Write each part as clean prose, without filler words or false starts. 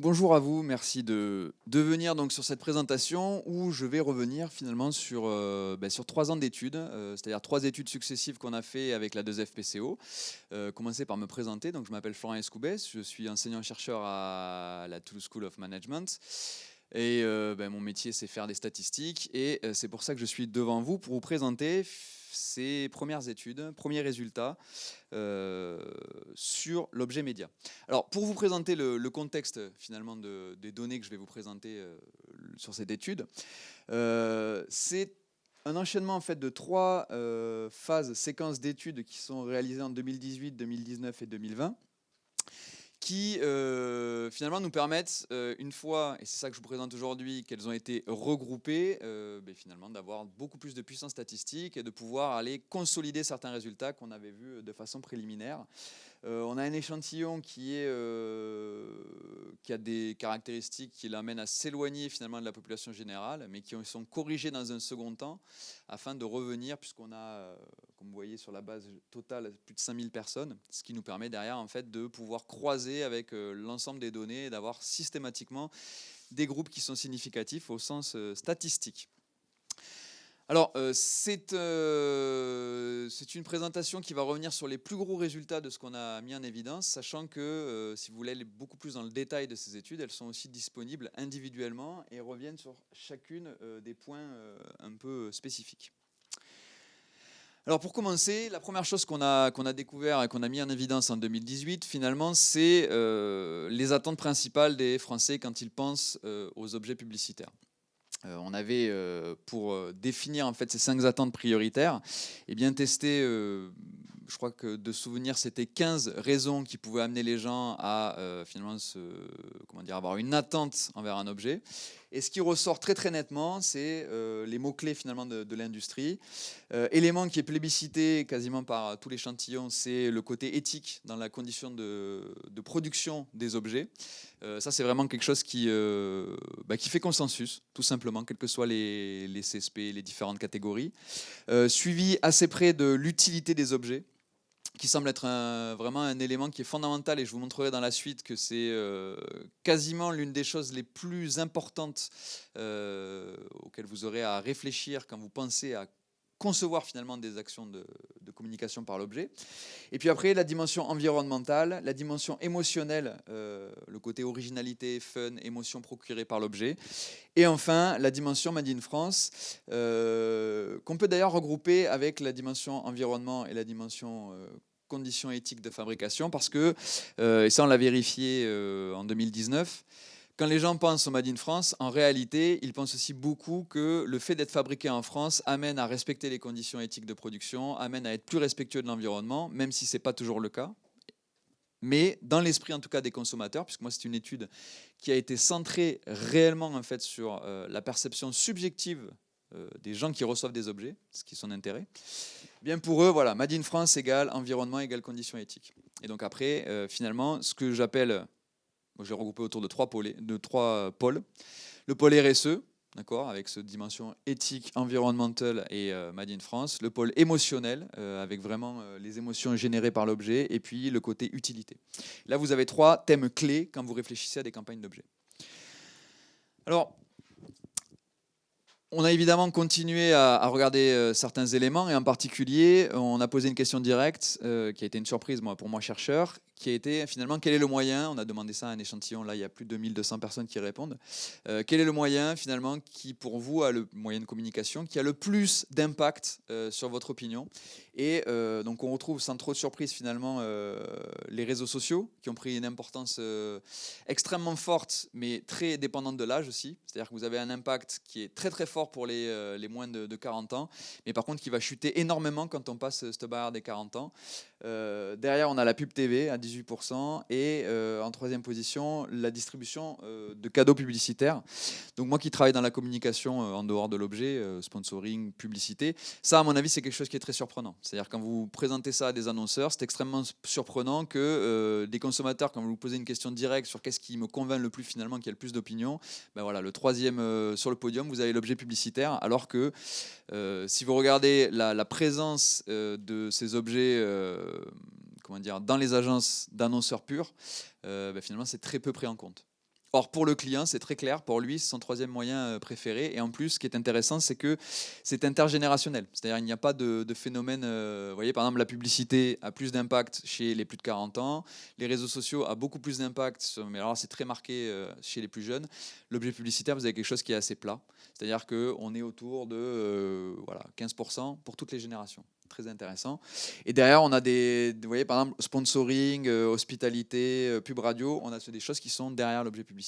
bonjour à vous, merci de venir donc sur cette présentation où je vais revenir finalement sur 3 ans d'études, c'est-à-dire 3 études successives qu'on a fait avec la 2FPCO. Commencer par me présenter, donc je m'appelle Florent Escoubès, je suis enseignant-chercheur à la Toulouse School of Management. Et mon métier, c'est faire des statistiques. Et c'est pour ça que je suis devant vous pour vous présenter ces premières études, premiers résultats sur l'objet média. Alors, pour vous présenter le contexte finalement des données que je vais vous présenter sur cette étude, c'est un enchaînement en fait de 3 phases, séquences d'études qui sont réalisées en 2018, 2019 et 2020. Qui finalement nous permettent, une fois, et c'est ça que je vous présente aujourd'hui, qu'elles ont été regroupées, finalement d'avoir beaucoup plus de puissance statistique et de pouvoir aller consolider certains résultats qu'on avait vus de façon préliminaire. On a un échantillon qui a des caractéristiques qui l'amènent à s'éloigner finalement de la population générale, mais qui sont corrigées dans un second temps afin de revenir, puisqu'on a, comme vous voyez sur la base totale, plus de 5000 personnes, ce qui nous permet derrière en fait de pouvoir croiser avec l'ensemble des données et d'avoir systématiquement des groupes qui sont significatifs au sens statistique. Alors, c'est une présentation qui va revenir sur les plus gros résultats de ce qu'on a mis en évidence, sachant que si vous voulez aller beaucoup plus dans le détail de ces études, elles sont aussi disponibles individuellement et reviennent sur chacune des points un peu spécifiques. Alors pour commencer, la première chose qu'on a découvert et qu'on a mis en évidence en 2018, finalement, c'est les attentes principales des Français quand ils pensent aux objets publicitaires. On avait, pour définir en fait ces 5 attentes prioritaires, testé, je crois que de souvenir, c'était 15 raisons qui pouvaient amener les gens à finalement avoir une attente envers un objet. Et ce qui ressort très très nettement, c'est les mots-clés finalement de l'industrie. Élément qui est plébiscité quasiment par tout l'échantillon, c'est le côté éthique dans la condition de production des objets. Ça, c'est vraiment quelque chose qui fait consensus, tout simplement, quels que soient les CSP, les différentes catégories. Suivi assez près de l'utilité des objets, qui semble être vraiment un élément qui est fondamental, et je vous montrerai dans la suite que c'est quasiment l'une des choses les plus importantes auxquelles vous aurez à réfléchir quand vous pensez à concevoir finalement des actions de communication par l'objet. Et puis après, la dimension environnementale, la dimension émotionnelle, le côté originalité, fun, émotion procurée par l'objet. Et enfin, la dimension Made in France, qu'on peut d'ailleurs regrouper avec la dimension environnement et la dimension conditions éthiques de fabrication, parce que, et ça on l'a vérifié en 2019, quand les gens pensent au Made in France, en réalité, ils pensent aussi beaucoup que le fait d'être fabriqué en France amène à respecter les conditions éthiques de production, amène à être plus respectueux de l'environnement, même si ce n'est pas toujours le cas. Mais dans l'esprit en tout cas des consommateurs, puisque moi c'est une étude qui a été centrée réellement en fait sur la perception subjective des gens qui reçoivent des objets, ce qui est son intérêt, bien pour eux, voilà, Made in France égale environnement égale conditions éthiques. Et donc après, finalement, ce que j'appelle, moi j'ai regroupé autour de 3 pôles. Le pôle RSE, d'accord, avec cette dimension éthique, environnementale et Made in France. Le pôle émotionnel, avec vraiment les émotions générées par l'objet. Et puis le côté utilité. Là, vous avez 3 thèmes clés quand vous réfléchissez à des campagnes d'objets. Alors, on a évidemment continué à regarder certains éléments, et en particulier, on a posé une question directe, qui a été une surprise pour moi, chercheur, qui a été finalement quel est le moyen, on a demandé ça à un échantillon, là il y a plus de 1200 personnes qui répondent, quel est le moyen finalement qui pour vous a le moyen de communication qui a le plus d'impact sur votre opinion. Et donc on retrouve sans trop de surprise finalement les réseaux sociaux qui ont pris une importance extrêmement forte, mais très dépendante de l'âge aussi, c'est-à-dire que vous avez un impact qui est très très fort pour les moins de 40 ans, mais par contre qui va chuter énormément quand on passe cette barrière des 40 ans. Derrière on a la pub TV à 18%, et en 3e position la distribution de cadeaux publicitaires. Donc moi qui travaille dans la communication en dehors de l'objet, sponsoring, publicité, ça à mon avis c'est quelque chose qui est très surprenant. C'est-à-dire quand vous présentez ça à des annonceurs, c'est extrêmement surprenant que des consommateurs, quand vous vous posez une question directe sur qu'est-ce qui me convainc le plus finalement, qui a le plus d'opinion, ben voilà, le 3e sur le podium, vous avez l'objet publicitaire, alors que si vous regardez la présence de ces objets dans les agences d'annonceurs purs, finalement c'est très peu pris en compte. Or, pour le client, c'est très clair. Pour lui, c'est son troisième moyen préféré. Et en plus, ce qui est intéressant, c'est que c'est intergénérationnel. C'est-à-dire qu'il n'y a pas de phénomène. Vous voyez, par exemple, la publicité a plus d'impact chez les plus de 40 ans. Les réseaux sociaux ont beaucoup plus d'impact, mais alors c'est très marqué chez les plus jeunes. L'objet publicitaire, vous avez quelque chose qui est assez plat. C'est-à-dire qu'on est autour de 15% pour toutes les générations. Très intéressant. Et derrière, on a vous voyez, par exemple, sponsoring, hospitalité, pub radio, on a des choses qui sont derrière l'objet publicitaire.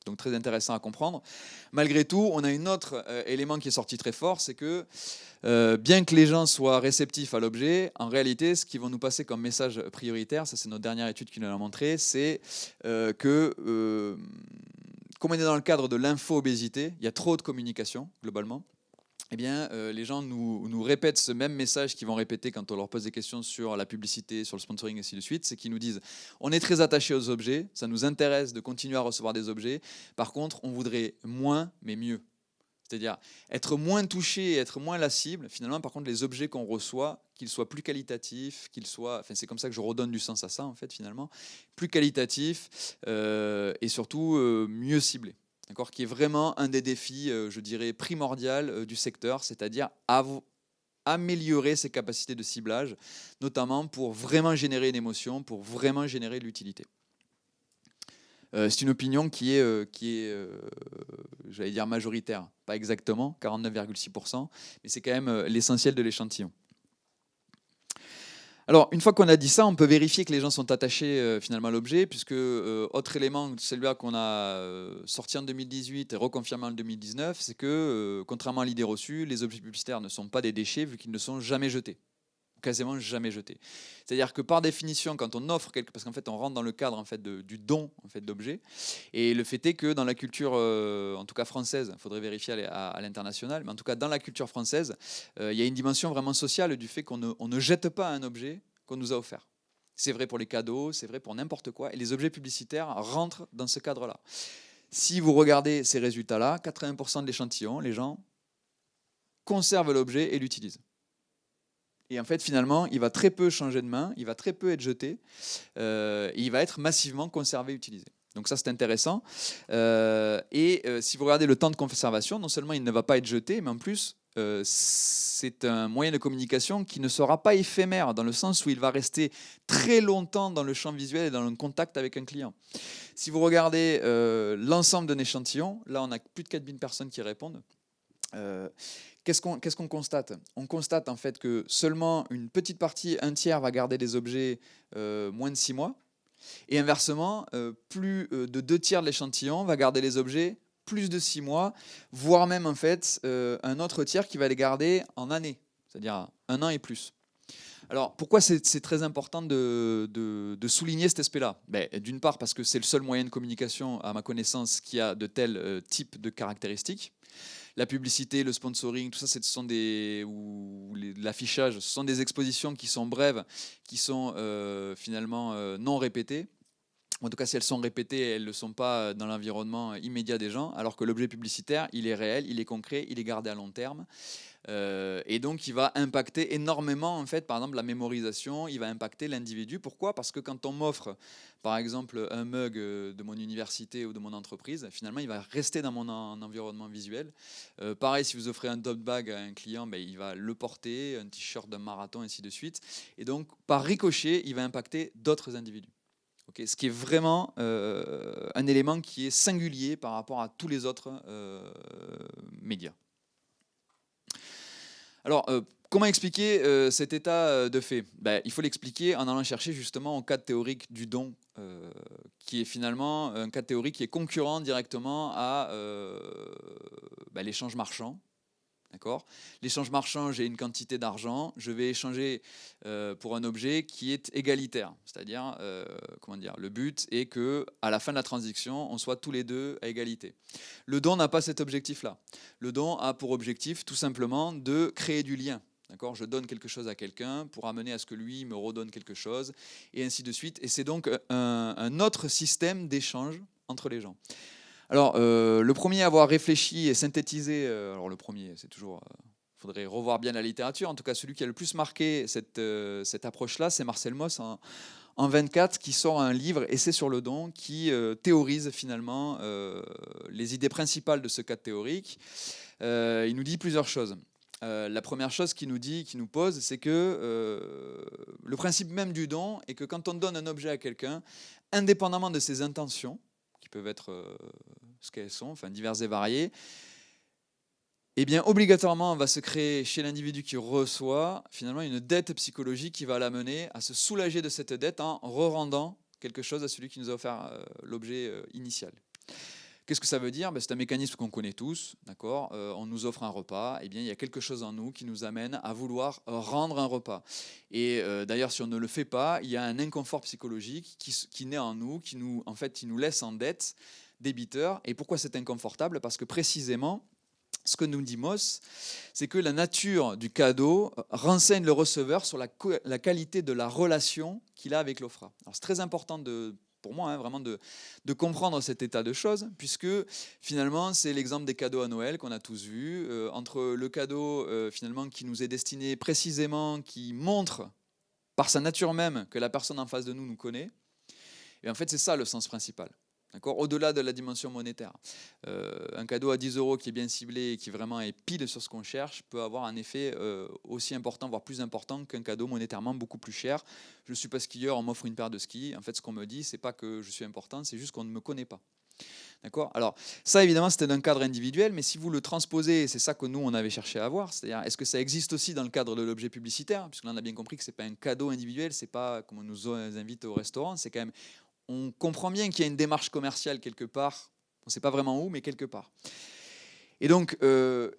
Donc très intéressant à comprendre. Malgré tout, on a un autre élément qui est sorti très fort, c'est que bien que les gens soient réceptifs à l'objet, en réalité, ce qu'ils vont nous passer comme message prioritaire, ça c'est notre dernière étude qui nous l'a montré, c'est que comme on est dans le cadre de l'info-obésité, il y a trop de communication globalement. Eh bien, les gens nous répètent ce même message qu'ils vont répéter quand on leur pose des questions sur la publicité, sur le sponsoring et ainsi de suite. C'est qu'ils nous disent « on est très attaché aux objets, ça nous intéresse de continuer à recevoir des objets. Par contre, on voudrait moins, mais mieux. » C'est-à-dire être moins touché et être moins la cible. Finalement, par contre, les objets qu'on reçoit, qu'ils soient plus qualitatifs, c'est comme ça que je redonne du sens à ça, en fait, finalement. Plus qualitatifs et surtout mieux ciblés. D'accord, qui est vraiment un des défis, je dirais, primordial du secteur, c'est-à-dire améliorer ses capacités de ciblage, notamment pour vraiment générer une émotion, pour vraiment générer de l'utilité. C'est une opinion qui est j'allais dire majoritaire, pas exactement, 49,6%, mais c'est quand même l'essentiel de l'échantillon. Alors, une fois qu'on a dit ça, on peut vérifier que les gens sont attachés finalement à l'objet, puisque autre élément, celui-là qu'on a sorti en 2018 et reconfirmé en 2019, c'est que, contrairement à l'idée reçue, les objets publicitaires ne sont pas des déchets vu qu'ils ne sont jamais jetés. Quasiment jamais jetés. C'est-à-dire que par définition, quand on offre quelque, parce qu'en fait on rentre dans le cadre en fait du don en fait d'objets, et le fait est que dans la culture, en tout cas française, il faudrait vérifier à l'international, mais en tout cas dans la culture française, il y a une dimension vraiment sociale du fait qu'on ne jette pas un objet qu'on nous a offert. C'est vrai pour les cadeaux, c'est vrai pour n'importe quoi, et les objets publicitaires rentrent dans ce cadre-là. Si vous regardez ces résultats-là, 80% de l'échantillon, les gens conservent l'objet et l'utilisent. Et en fait, finalement, il va très peu changer de main, il va très peu être jeté, et il va être massivement conservé, utilisé. Donc ça, c'est intéressant. Si vous regardez le temps de conservation, non seulement il ne va pas être jeté, mais en plus, c'est un moyen de communication qui ne sera pas éphémère, dans le sens où il va rester très longtemps dans le champ visuel et dans le contact avec un client. Si vous regardez l'ensemble d'un échantillon, là, on a plus de 4000 personnes qui répondent. Qu'est-ce qu'on constate? On constate en fait que seulement une petite partie, un tiers, va garder des objets moins de 6 mois. Et inversement, plus de 2 tiers de l'échantillon va garder les objets plus de 6 mois, voire même en fait un autre tiers qui va les garder en années, c'est-à-dire 1 an et plus. Alors, pourquoi c'est très important de souligner cet aspect-là? D'une part, parce que c'est le seul moyen de communication, à ma connaissance, qui a de tels types de caractéristiques. La publicité, le sponsoring, tout ça, l'affichage, ce sont des expositions qui sont brèves, qui sont finalement non répétées. En tout cas, si elles sont répétées, elles ne le sont pas dans l'environnement immédiat des gens, alors que l'objet publicitaire, il est réel, il est concret, il est gardé à long terme. Et donc, il va impacter énormément, en fait, par exemple, la mémorisation, il va impacter l'individu. Pourquoi? Parce que quand on m'offre, par exemple, un mug de mon université ou de mon entreprise, finalement, il va rester dans mon environnement visuel. Pareil, si vous offrez un tote bag à un client, il va le porter, un t-shirt d'un marathon, ainsi de suite. Et donc, par ricochet, il va impacter d'autres individus. Okay, ce qui est vraiment un élément qui est singulier par rapport à tous les autres médias. Alors, comment expliquer cet état de fait? Il faut l'expliquer en allant chercher justement au cadre théorique du don, qui est finalement un cadre théorique qui est concurrent directement à l'échange marchand. D'accord. L'échange marchand, j'ai une quantité d'argent, je vais échanger pour un objet qui est égalitaire. C'est-à-dire, le but est qu'à la fin de la transaction, on soit tous les deux à égalité. Le don n'a pas cet objectif-là. Le don a pour objectif tout simplement de créer du lien. D'accord, je donne quelque chose à quelqu'un pour amener à ce que lui me redonne quelque chose, et ainsi de suite. Et c'est donc un autre système d'échange entre les gens. Alors, le premier à avoir réfléchi et synthétisé, alors le premier, c'est toujours, il faudrait revoir bien la littérature, en tout cas celui qui a le plus marqué cette approche-là, c'est Marcel Mauss en 24 qui sort un livre, Essai sur le don, qui théorise finalement les idées principales de ce cadre théorique. Il nous dit plusieurs choses. La première chose qu'il nous pose, c'est que le principe même du don est que quand on donne un objet à quelqu'un, indépendamment de ses intentions, qui peuvent être ce qu'elles sont, enfin diverses et variées, eh bien obligatoirement on va se créer chez l'individu qui reçoit finalement une dette psychologique qui va l'amener à se soulager de cette dette en re-rendant quelque chose à celui qui nous a offert l'objet initial. Qu'est-ce que ça veut dire? C'est un mécanisme qu'on connaît tous, d'accord? On nous offre un repas, eh bien, il y a quelque chose en nous qui nous amène à vouloir rendre un repas. Et d'ailleurs, si on ne le fait pas, il y a un inconfort psychologique qui naît en nous, qui nous laisse en dette, débiteur. Et pourquoi c'est inconfortable? Parce que précisément, ce que nous dit Moss, c'est que la nature du cadeau renseigne le receveur sur la qualité de la relation qu'il a avec l'offrant. Alors c'est très important pour moi, vraiment de comprendre cet état de choses, puisque finalement, c'est l'exemple des cadeaux à Noël qu'on a tous vu, entre le cadeau finalement qui nous est destiné précisément, qui montre par sa nature même que la personne en face de nous connaît, et en fait, c'est ça le sens principal. Au-delà de la dimension monétaire. Un cadeau à 10 € qui est bien ciblé et qui vraiment est pile sur ce qu'on cherche peut avoir un effet aussi important, voire plus important qu'un cadeau monétairement beaucoup plus cher. Je ne suis pas skieur, on m'offre une paire de skis. En fait, ce qu'on me dit, c'est pas que je suis important, c'est juste qu'on ne me connaît pas. D'accord? Alors, ça, évidemment, c'était d'un cadre individuel, mais si vous le transposez, c'est ça que nous, on avait cherché à voir, c'est-à-dire, est-ce que ça existe aussi dans le cadre de l'objet publicitaire? Puisque là, on a bien compris que ce n'est pas un cadeau individuel, c'est pas comme on nous invite au restaurant, c'est quand même. On comprend bien qu'il y a une démarche commerciale quelque part, on ne sait pas vraiment où, mais quelque part. Et donc,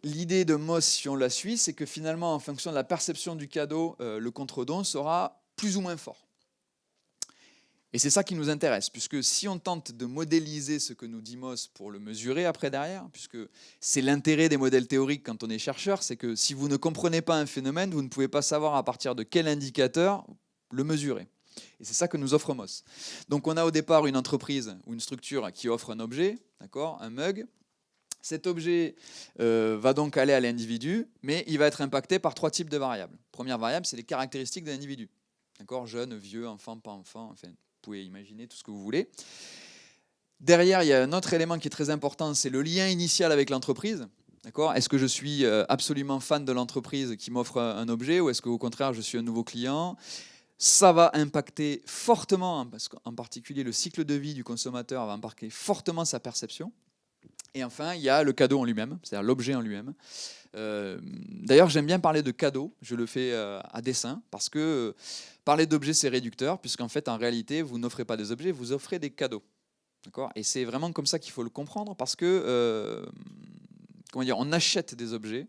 l'idée de Moss, si on la suit, c'est que finalement, en fonction de la perception du cadeau, le contre-don sera plus ou moins fort. Et c'est ça qui nous intéresse, puisque si on tente de modéliser ce que nous dit Moss pour le mesurer après derrière, puisque c'est l'intérêt des modèles théoriques quand on est chercheur, c'est que si vous ne comprenez pas un phénomène, vous ne pouvez pas savoir à partir de quel indicateur le mesurer. Et c'est ça que nous offre Moss. Donc on a au départ une entreprise ou une structure qui offre un objet, d'accord, un mug. Cet objet va donc aller à l'individu, mais il va être impacté par 3 types de variables. Première variable, c'est les caractéristiques de l'individu. D'accord, jeune, vieux, enfant, pas enfant, enfin, vous pouvez imaginer tout ce que vous voulez. Derrière, il y a un autre élément qui est très important, c'est le lien initial avec l'entreprise. D'accord, est-ce que je suis absolument fan de l'entreprise qui m'offre un objet, ou est-ce qu'au contraire, je suis un nouveau client? Ça va impacter fortement, parce qu'en particulier le cycle de vie du consommateur va impacter fortement sa perception. Et enfin, il y a le cadeau en lui-même, c'est-à-dire l'objet en lui-même. D'ailleurs, j'aime bien parler de cadeau, je le fais à dessein, parce que parler d'objet, c'est réducteur, puisqu'en fait, en réalité, vous n'offrez pas des objets, vous offrez des cadeaux. D'accord ? Et c'est vraiment comme ça qu'il faut le comprendre, parce que, on achète des objets,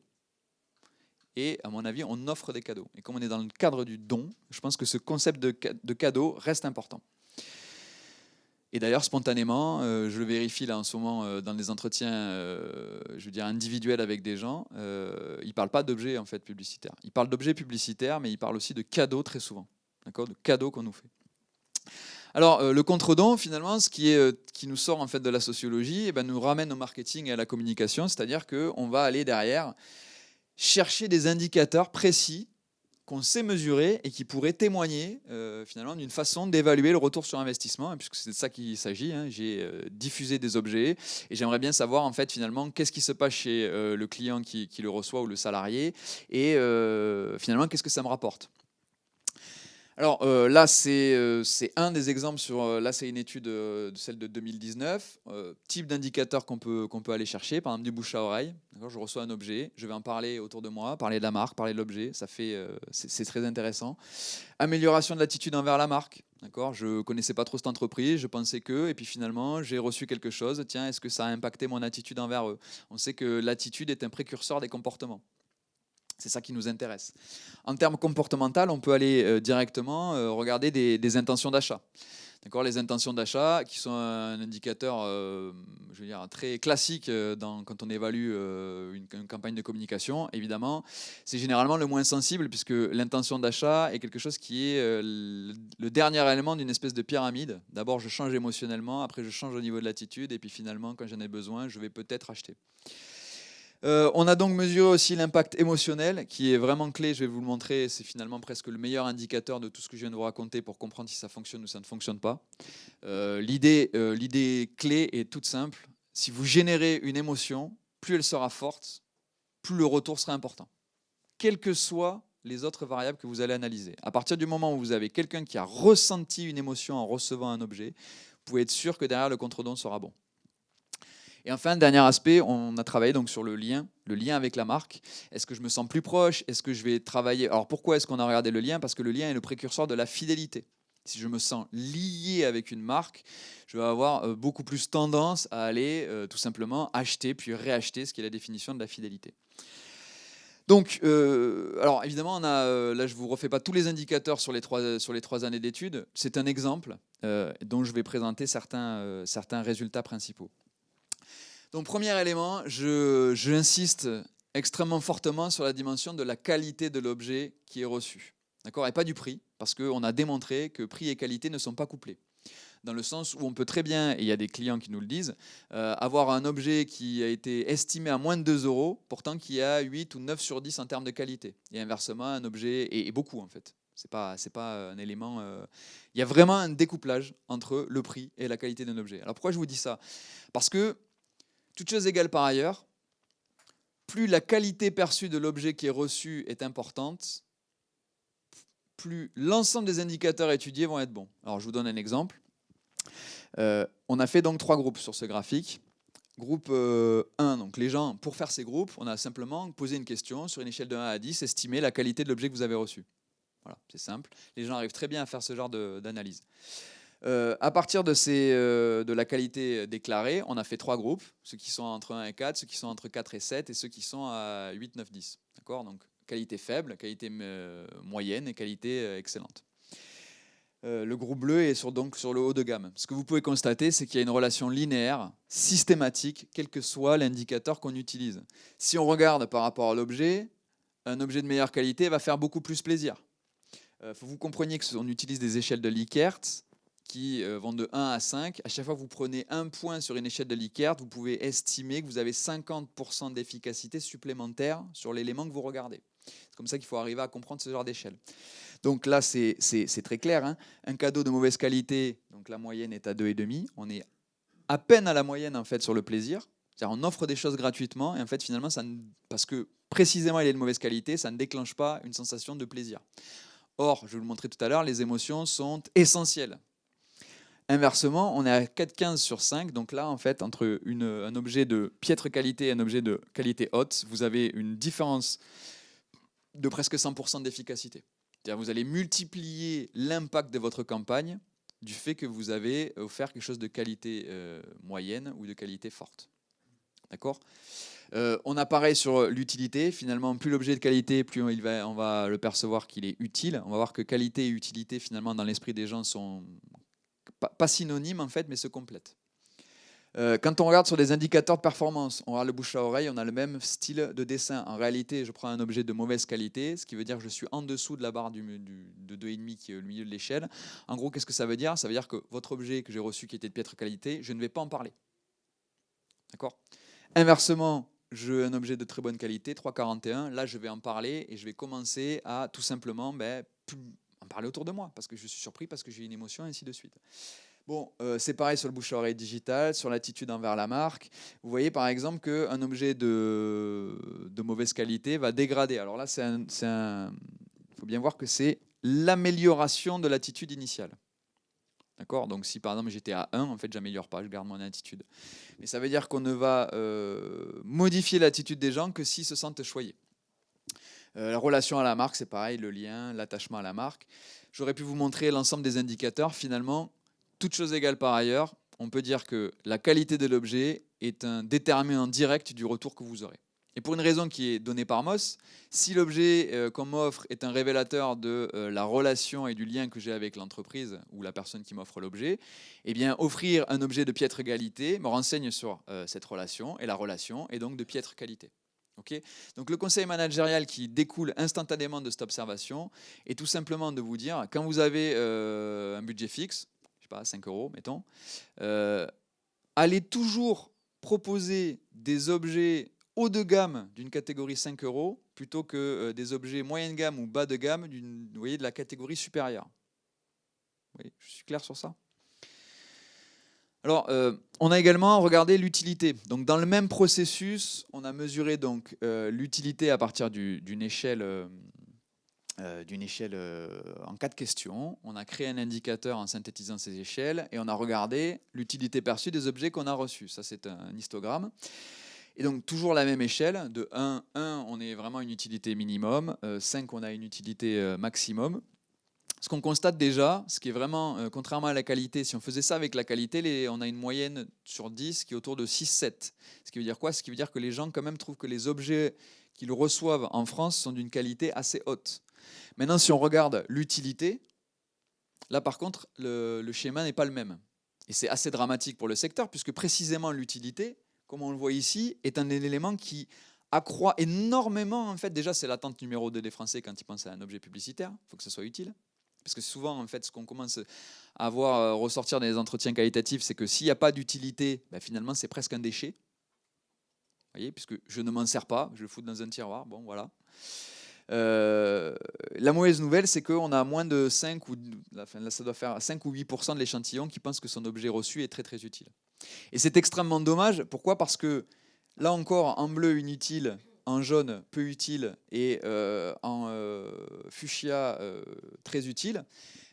et à mon avis, on offre des cadeaux. Et comme on est dans le cadre du don, je pense que ce concept de cadeau reste important. Et d'ailleurs, spontanément, je le vérifie là en ce moment dans les entretiens individuels avec des gens, ils ne parlent pas d'objets en fait, publicitaires. Ils parlent d'objets publicitaires, mais ils parlent aussi de cadeaux très souvent. D'accord ? De cadeaux qu'on nous fait. Alors, le contre-don, finalement, ce qui nous sort en fait de la sociologie, nous ramène au marketing et à la communication, c'est-à-dire qu'on va aller derrière chercher des indicateurs précis qu'on sait mesurer et qui pourraient témoigner finalement d'une façon d'évaluer le retour sur investissement, puisque c'est de ça qu'il s'agit. J'ai diffusé des objets et j'aimerais bien savoir en fait finalement qu'est-ce qui se passe chez le client qui le reçoit ou le salarié, et finalement qu'est-ce que ça me rapporte. Alors là, c'est un des exemples là, c'est une étude, celle de 2019, type d'indicateur qu'on peut aller chercher, par exemple du bouche à oreille. Je reçois un objet, je vais en parler autour de moi, parler de la marque, parler de l'objet, c'est très intéressant. Amélioration de l'attitude envers la marque. Je ne connaissais pas trop cette entreprise, je pensais et puis finalement j'ai reçu quelque chose, tiens, est-ce que ça a impacté mon attitude envers eux? On sait que l'attitude est un précurseur des comportements. C'est ça qui nous intéresse. En termes comportementaux, on peut aller directement regarder des intentions d'achat. Les intentions d'achat qui sont un indicateur très classique quand on évalue une campagne de communication. Évidemment, c'est généralement le moins sensible, puisque l'intention d'achat est quelque chose qui est le dernier élément d'une espèce de pyramide. D'abord, je change émotionnellement, après je change au niveau de l'attitude, et puis finalement, quand j'en ai besoin, je vais peut-être acheter. On a donc mesuré aussi l'impact émotionnel, qui est vraiment clé. Je vais vous le montrer. C'est finalement presque le meilleur indicateur de tout ce que je viens de vous raconter pour comprendre si ça fonctionne ou ça ne fonctionne pas. L'idée clé est toute simple. Si vous générez une émotion, plus elle sera forte, plus le retour sera important. Quelles que soient les autres variables que vous allez analyser. À partir du moment où vous avez quelqu'un qui a ressenti une émotion en recevant un objet, vous pouvez être sûr que derrière le contre-don sera bon. Et enfin, dernier aspect, on a travaillé donc sur le lien avec la marque. Est-ce que je me sens plus proche? Est-ce que je vais travailler? Alors pourquoi est-ce qu'on a regardé le lien? Parce que le lien est le précurseur de la fidélité. Si je me sens lié avec une marque, je vais avoir beaucoup plus tendance à aller tout simplement acheter puis réacheter, ce qui est la définition de la fidélité. Donc, alors évidemment, là je ne vous refais pas tous les indicateurs sur les 3 années d'études. C'est un exemple dont je vais présenter certains résultats principaux. Donc, premier élément, j'insiste extrêmement fortement sur la dimension de la qualité de l'objet qui est reçu. D'accord? Et pas du prix, parce qu'on a démontré que prix et qualité ne sont pas couplés. Dans le sens où on peut très bien, et il y a des clients qui nous le disent, avoir un objet qui a été estimé à moins de 2 euros, pourtant qui a 8 ou 9 sur 10 en termes de qualité. Et inversement, un objet, et beaucoup en fait, c'est pas un élément... il y a vraiment un découplage entre le prix et la qualité d'un objet. Alors pourquoi je vous dis ça? Parce que, toutes choses égales par ailleurs, plus la qualité perçue de l'objet qui est reçu est importante, plus l'ensemble des indicateurs étudiés vont être bons. Alors je vous donne un exemple. On a fait donc 3 groupes sur ce graphique. Groupe 1, donc les gens, pour faire ces groupes, on a simplement posé une question sur une échelle de 1 à 10, estimer la qualité de l'objet que vous avez reçu. Voilà, c'est simple. Les gens arrivent très bien à faire ce genre d'analyse. À partir de la qualité déclarée, on a fait 3 groupes, ceux qui sont entre 1 et 4, ceux qui sont entre 4 et 7 et ceux qui sont à 8, 9, 10. D'accord? Donc qualité faible, qualité moyenne et qualité excellente. Le groupe bleu est donc sur le haut de gamme. Ce que vous pouvez constater, c'est qu'il y a une relation linéaire, systématique, quel que soit l'indicateur qu'on utilise. Si on regarde par rapport à l'objet, un objet de meilleure qualité va faire beaucoup plus plaisir. Il faut que vous compreniez qu'on utilise des échelles de Likert qui vont de 1 à 5. À chaque fois que vous prenez un point sur une échelle de Likert, vous pouvez estimer que vous avez 50% d'efficacité supplémentaire sur l'élément que vous regardez. C'est comme ça qu'il faut arriver à comprendre ce genre d'échelle. Donc là, c'est très clair. Hein. Un cadeau de mauvaise qualité, donc la moyenne est à 2,5. On est à peine à la moyenne en fait sur le plaisir. C'est-à-dire on offre des choses gratuitement et en fait finalement, parce que précisément il est de mauvaise qualité, ça ne déclenche pas une sensation de plaisir. Or, je vais vous le montrer tout à l'heure, les émotions sont essentielles. Inversement, on est à 4,15 sur 5. Donc là, en fait, entre un objet de piètre qualité et un objet de qualité haute, vous avez une différence de presque 100% d'efficacité. C'est-à-dire vous allez multiplier l'impact de votre campagne du fait que vous avez offert quelque chose de qualité moyenne ou de qualité forte. D'accord ? On a pareil sur l'utilité. Finalement, plus l'objet est de qualité, plus on va le percevoir qu'il est utile. On va voir que qualité et utilité, finalement, dans l'esprit des gens, sont pas synonymes, en fait, mais se complètent. Quand on regarde sur des indicateurs de performance, on regarde le bouche à oreille, on a le même style de dessin. En réalité, je prends un objet de mauvaise qualité, ce qui veut dire que je suis en dessous de la barre de 2,5 qui est au milieu de l'échelle. En gros, qu'est-ce que ça veut dire? Ça veut dire que votre objet que j'ai reçu qui était de piètre qualité, je ne vais pas en parler. D'accord? Inversement, j'ai un objet de très bonne qualité, 3,41, là je vais en parler et je vais commencer à tout simplement en parler autour de moi, parce que je suis surpris, parce que j'ai une émotion, et ainsi de suite. Bon, c'est pareil sur le bouche-à-oreille digital, sur l'attitude envers la marque. Vous voyez par exemple qu'un objet de mauvaise qualité va dégrader. Alors là, il faut bien voir que c'est l'amélioration de l'attitude initiale. D'accord? Donc si par exemple j'étais à 1, en fait j'améliore pas, je garde mon attitude. Mais ça veut dire qu'on ne va modifier l'attitude des gens que s'ils se sentent choyés. La relation à la marque, c'est pareil, le lien, l'attachement à la marque. J'aurais pu vous montrer l'ensemble des indicateurs. Finalement, toutes choses égales par ailleurs, on peut dire que la qualité de l'objet est un déterminant direct du retour que vous aurez. Et pour une raison qui est donnée par Moss, si l'objet qu'on m'offre est un révélateur de la relation et du lien que j'ai avec l'entreprise ou la personne qui m'offre l'objet, eh bien, offrir un objet de piètre qualité me renseigne sur cette relation, et la relation est donc de piètre qualité. Okay. Donc le conseil managérial qui découle instantanément de cette observation est tout simplement de vous dire, quand vous avez un budget fixe, je sais pas, 5 euros, mettons, allez toujours proposer des objets haut de gamme d'une catégorie 5 euros plutôt que des objets moyenne gamme ou bas de gamme vous voyez, de la catégorie supérieure. Vous voyez, je suis clair sur ça? Alors, on a également regardé l'utilité. Donc, dans le même processus, on a mesuré donc l'utilité à partir d'une échelle en 4 questions. On a créé un indicateur en synthétisant ces échelles et on a regardé l'utilité perçue des objets qu'on a reçus. Ça, c'est un histogramme. Et donc, toujours la même échelle. De 1, on est vraiment une utilité minimum. 5, on a une utilité maximum. Ce qu'on constate déjà, ce qui est vraiment, contrairement à la qualité, si on faisait ça avec la qualité, on a une moyenne sur 10 qui est autour de 6-7. Ce qui veut dire quoi? Ce qui veut dire que les gens quand même trouvent que les objets qu'ils reçoivent en France sont d'une qualité assez haute. Maintenant, si on regarde l'utilité, là par contre, le schéma n'est pas le même. Et c'est assez dramatique pour le secteur, puisque précisément l'utilité, comme on le voit ici, est un élément qui accroît énormément. En fait, déjà, c'est l'attente numéro 2 des Français quand ils pensent à un objet publicitaire. Il faut que ce soit utile. Parce que souvent, en fait, ce qu'on commence à voir ressortir dans les entretiens qualitatifs, c'est que s'il n'y a pas d'utilité, ben, finalement, c'est presque un déchet. Vous voyez, puisque je ne m'en sers pas, je le fous dans un tiroir. Bon, voilà. La mauvaise nouvelle, c'est qu'on a moins de 5 ou là, ça doit faire 5 ou 8% de l'échantillon qui pensent que son objet reçu est très très utile. Et c'est extrêmement dommage. Pourquoi? Parce que là encore, en bleu inutile, en jaune peu utile et en fuchsia très utile,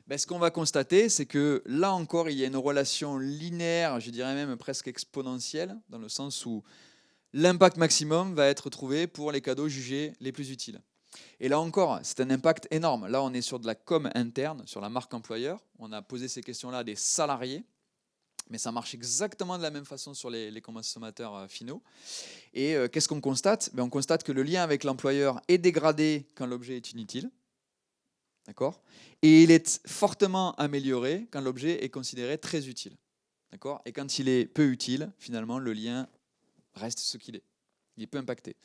ben, ce qu'on va constater, c'est que là encore, il y a une relation linéaire, je dirais même presque exponentielle, dans le sens où l'impact maximum va être trouvé pour les cadeaux jugés les plus utiles. Et là encore, c'est un impact énorme. Là, on est sur de la com interne, sur la marque employeur. On a posé ces questions-là à des salariés. Mais ça marche exactement de la même façon sur les consommateurs finaux. Et qu'est-ce qu'on constate? On constate que le lien avec l'employeur est dégradé quand l'objet est inutile. D'accord? Et il est fortement amélioré quand l'objet est considéré très utile. D'accord? Et quand il est peu utile, finalement, le lien reste ce qu'il est. Il est peu impacté.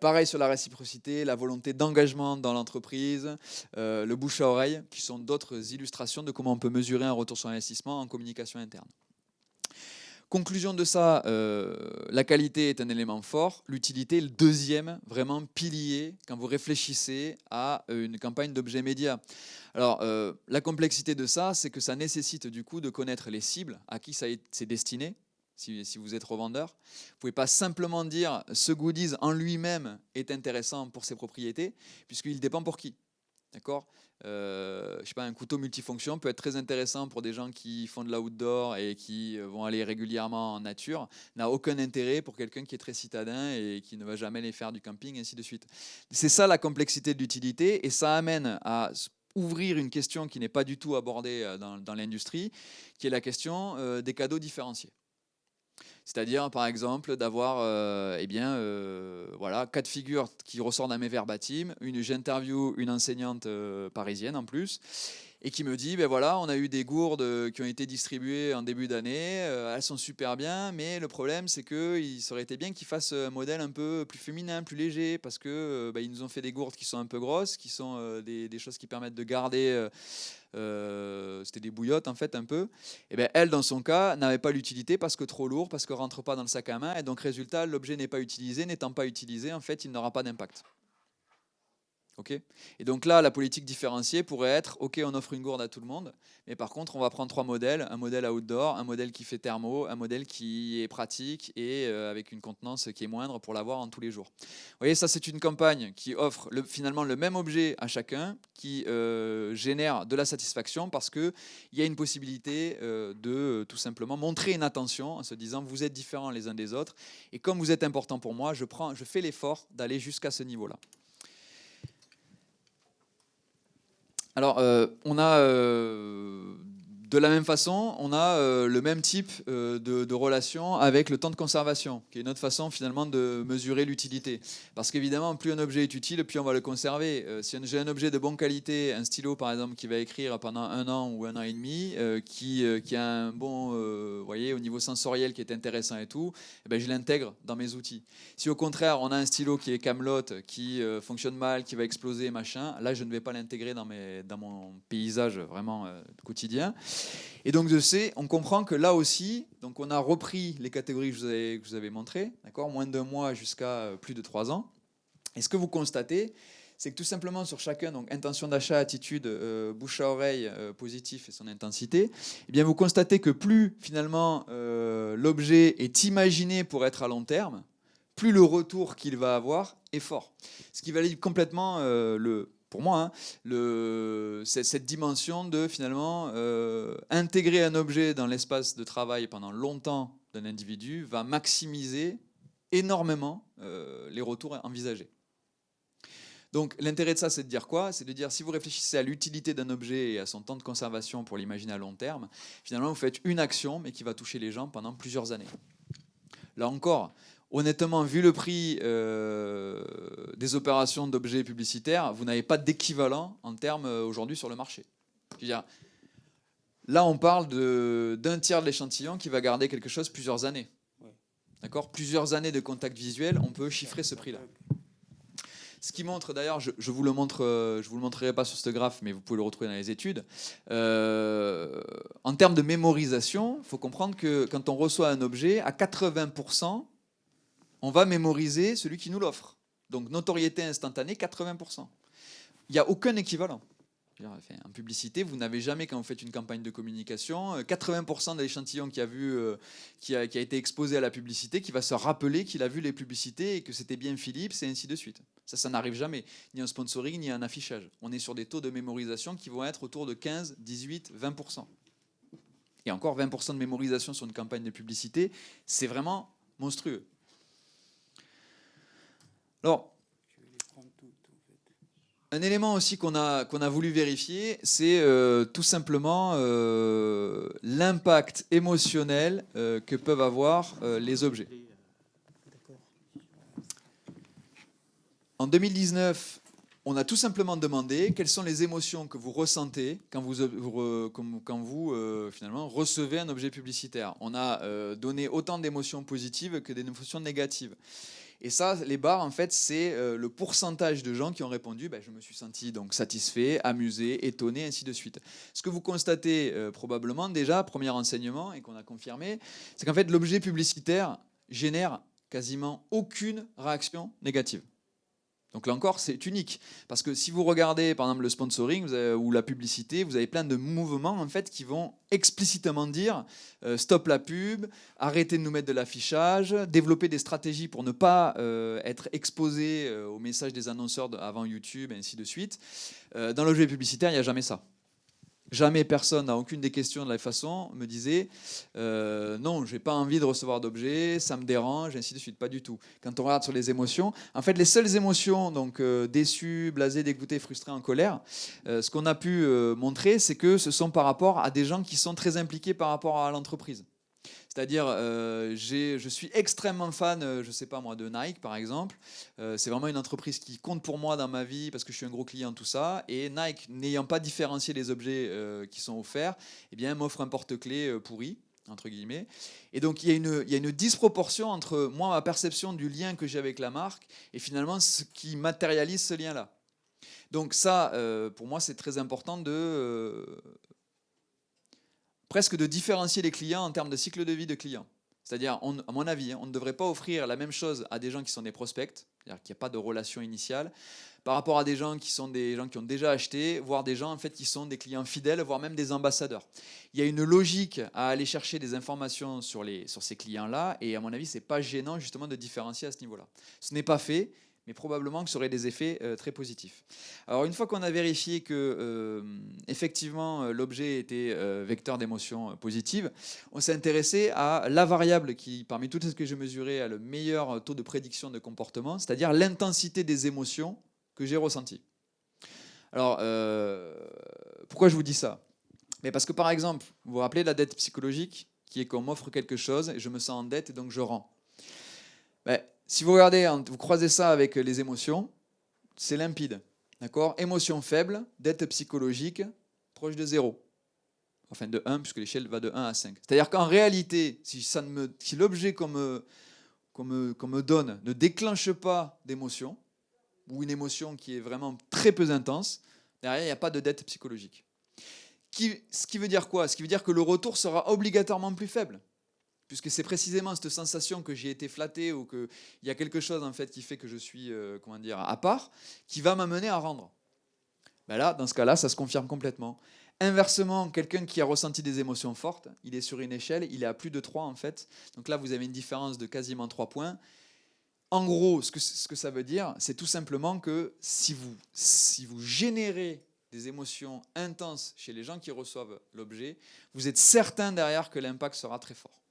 Pareil sur la réciprocité, la volonté d'engagement dans l'entreprise, le bouche à oreille, qui sont d'autres illustrations de comment on peut mesurer un retour sur investissement en communication interne. Conclusion de ça, la qualité est un élément fort, l'utilité est le deuxième vraiment pilier quand vous réfléchissez à une campagne d'objets médias. Alors, la complexité de ça, c'est que ça nécessite du coup de connaître les cibles, à qui c'est destiné. Si vous êtes revendeur, vous ne pouvez pas simplement dire ce goodies en lui-même est intéressant pour ses propriétés, puisqu'il dépend pour qui. D'accord? Je sais pas, un couteau multifonction peut être très intéressant pour des gens qui font de l'outdoor et qui vont aller régulièrement en nature, n'a aucun intérêt pour quelqu'un qui est très citadin et qui ne va jamais aller faire du camping, et ainsi de suite. C'est ça la complexité de l'utilité, et ça amène à ouvrir une question qui n'est pas du tout abordée dans l'industrie, qui est la question des cadeaux différenciés. C'est-à-dire, par exemple, d'avoir voilà, 4 figures qui ressortent dans mes verbatim. J'interviewe une enseignante parisienne en plus, et qui me dit, ben voilà, on a eu des gourdes qui ont été distribuées en début d'année, elles sont super bien, mais le problème, c'est qu'il serait été bien qu'ils fassent un modèle un peu plus féminin, plus léger, parce que ils nous ont fait des gourdes qui sont un peu grosses, qui sont des choses qui permettent de garder... c'était des bouillottes en fait un peu. Et bien elle, dans son cas, n'avait pas l'utilité parce que trop lourd, parce que rentre pas dans le sac à main, et donc résultat, l'objet n'est pas utilisé. N'étant pas utilisé, en fait, il n'aura pas d'impact. Okay, et donc là, la politique différenciée pourrait être, ok, on offre une gourde à tout le monde, mais par contre, on va prendre 3 modèles, un modèle outdoor, un modèle qui fait thermo, un modèle qui est pratique et avec une contenance qui est moindre pour l'avoir en tous les jours. Vous voyez, ça c'est une campagne qui offre finalement le même objet à chacun, qui génère de la satisfaction parce qu'il y a une possibilité de tout simplement montrer une attention en se disant, vous êtes différents les uns des autres, et comme vous êtes important pour moi, je fais l'effort d'aller jusqu'à ce niveau-là. Alors, on a de la même façon, on a le même type de relation avec le temps de conservation, qui est une autre façon finalement de mesurer l'utilité. Parce qu'évidemment, plus un objet est utile, plus on va le conserver. Si j'ai un objet de bonne qualité, un stylo par exemple, qui va écrire pendant 1 an ou 1 an et demi, qui a un bon, voyez, au niveau sensoriel qui est intéressant et tout, eh ben, je l'intègre dans mes outils. Si au contraire, on a un stylo qui est camelote, qui fonctionne mal, qui va exploser, machin, là je ne vais pas l'intégrer dans mon paysage vraiment quotidien. Et donc de C, on comprend que là aussi, donc on a repris les catégories que je vous avais montrées, d'accord, moins d'1 mois jusqu'à plus de 3 ans. Et ce que vous constatez, c'est que tout simplement sur chacun, donc intention d'achat, attitude, bouche à oreille, positif et son intensité, eh bien vous constatez que plus finalement l'objet est imaginé pour être à long terme, plus le retour qu'il va avoir est fort. Ce qui valide complètement pour moi, cette dimension de finalement intégrer un objet dans l'espace de travail pendant longtemps d'un individu va maximiser énormément les retours envisagés. Donc l'intérêt de ça, c'est de dire quoi? C'est de dire, si vous réfléchissez à l'utilité d'un objet et à son temps de conservation pour l'imaginer à long terme, finalement vous faites une action mais qui va toucher les gens pendant plusieurs années. Là encore, honnêtement, vu le prix des opérations d'objets publicitaires, vous n'avez pas d'équivalent en termes aujourd'hui sur le marché. Je veux dire, là, on parle d'un tiers de l'échantillon qui va garder quelque chose plusieurs années. D'accord? Plusieurs années de contact visuel, on peut chiffrer ce prix-là. Ce qui montre, d'ailleurs, je vous le montrerai pas sur ce graphe, mais vous pouvez le retrouver dans les études. En termes de mémorisation, il faut comprendre que quand on reçoit un objet, à 80%, on va mémoriser celui qui nous l'offre. Donc notoriété instantanée, 80%. Il n'y a aucun équivalent. En publicité, vous n'avez jamais, quand vous faites une campagne de communication, 80% de l'échantillon qui a été exposé à la publicité, qui va se rappeler qu'il a vu les publicités et que c'était bien Philips, et ainsi de suite. Ça n'arrive jamais, ni en sponsoring, ni en affichage. On est sur des taux de mémorisation qui vont être autour de 15, 18, 20%. Et encore 20% de mémorisation sur une campagne de publicité, c'est vraiment monstrueux. Alors, un élément aussi qu'on a voulu vérifier, c'est tout simplement l'impact émotionnel que peuvent avoir les objets. En 2019, on a tout simplement demandé quelles sont les émotions que vous ressentez quand vous finalement recevez un objet publicitaire. On a donné autant d'émotions positives que d'émotions négatives. Et ça, les barres, en fait, c'est le pourcentage de gens qui ont répondu je me suis senti donc satisfait, amusé, étonné, ainsi de suite. Ce que vous constatez probablement déjà, premier enseignement, et qu'on a confirmé, c'est qu'en fait, l'objet publicitaire génère quasiment aucune réaction négative. Donc là encore, c'est unique. Parce que si vous regardez, par exemple, le sponsoring ou la publicité, vous avez plein de mouvements en fait, qui vont explicitement dire stop la pub, arrêtez de nous mettre de l'affichage, développer des stratégies pour ne pas être exposé aux messages des annonceurs avant YouTube, et ainsi de suite. Dans l'objet publicitaire, il n'y a jamais ça. Jamais personne, à aucune des questions de la façon, me disait non, je n'ai pas envie de recevoir d'objets, ça me dérange, ainsi de suite. Pas du tout. Quand on regarde sur les émotions, en fait, les seules émotions, donc déçu, blasé, dégoûté, frustré, en colère, ce qu'on a pu montrer, c'est que ce sont par rapport à des gens qui sont très impliqués par rapport à l'entreprise. C'est-à-dire, je suis extrêmement fan, je ne sais pas moi, de Nike par exemple. C'est vraiment une entreprise qui compte pour moi dans ma vie parce que je suis un gros client, tout ça. Et Nike, n'ayant pas différencié les objets qui sont offerts, eh bien, m'offre un porte-clés pourri, entre guillemets. Et donc, il y a une disproportion entre moi, ma perception du lien que j'ai avec la marque et finalement ce qui matérialise ce lien-là. Donc ça, pour moi, c'est très important presque de différencier les clients en termes de cycle de vie de clients. C'est-à-dire, à mon avis, on ne devrait pas offrir la même chose à des gens qui sont des prospects, c'est-à-dire qu'il n'y a pas de relation initiale, par rapport à des gens qui sont des gens qui ont déjà acheté, voire des gens en fait, qui sont des clients fidèles, voire même des ambassadeurs. Il y a une logique à aller chercher des informations sur ces clients-là, et à mon avis, ce n'est pas gênant justement de différencier à ce niveau-là. Ce n'est pas fait, mais probablement que ça aurait des effets très positifs. Alors une fois qu'on a vérifié que effectivement l'objet était vecteur d'émotions positives, on s'est intéressé à la variable qui, parmi toutes celles que j'ai mesurées, a le meilleur taux de prédiction de comportement, c'est-à-dire l'intensité des émotions que j'ai ressenties. Alors pourquoi je vous dis ça? Mais parce que par exemple, vous vous rappelez de la dette psychologique, qui est qu'on m'offre quelque chose et je me sens en dette et donc je rends. Si vous regardez, vous croisez ça avec les émotions, c'est limpide. D'accord? Émotion faible, dette psychologique, proche de 0. Enfin de 1, puisque l'échelle va de 1 à 5. C'est-à-dire qu'en réalité, si l'objet qu'on me donne ne déclenche pas d'émotion, ou une émotion qui est vraiment très peu intense, derrière, il n'y a pas de dette psychologique. Ce qui veut dire quoi? Ce qui veut dire que le retour sera obligatoirement plus faible. Puisque c'est précisément cette sensation que j'ai été flatté ou qu'il y a quelque chose en fait qui fait que je suis comment dire, à part, qui va m'amener à rendre. Ben là, dans ce cas-là, ça se confirme complètement. Inversement, quelqu'un qui a ressenti des émotions fortes, il est sur une échelle, il est à plus de 3 en fait. Donc là, vous avez une différence de quasiment 3 points. En gros, ce que ça veut dire, c'est tout simplement que si vous générez des émotions intenses chez les gens qui reçoivent l'objet, vous êtes certain derrière que l'impact sera très fort.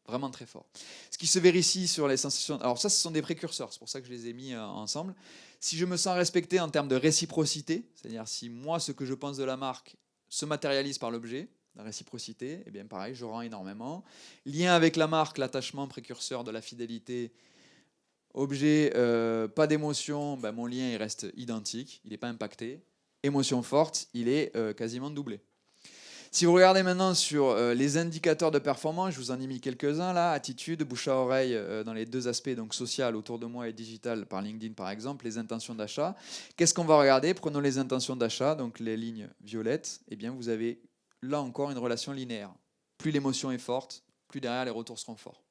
Vraiment très fort. Ce qui se vérifie sur les sensations... Alors ça, ce sont des précurseurs, c'est pour ça que je les ai mis ensemble. Si je me sens respecté en termes de réciprocité, c'est-à-dire si moi, ce que je pense de la marque se matérialise par l'objet, la réciprocité, eh bien pareil, je rends énormément. Lien avec la marque, l'attachement précurseur de la fidélité, objet, pas d'émotion, ben mon lien il reste identique, il n'est pas impacté. Émotion forte, il est quasiment doublé. Si vous regardez maintenant sur les indicateurs de performance, je vous en ai mis quelques-uns là, attitude, bouche à oreille dans les deux aspects, donc social autour de moi et digital par LinkedIn par exemple, les intentions d'achat. Qu'est-ce qu'on va regarder? Prenons les intentions d'achat, donc les lignes violettes, et bien vous avez là encore une relation linéaire. Plus l'émotion est forte, plus derrière les retours seront forts.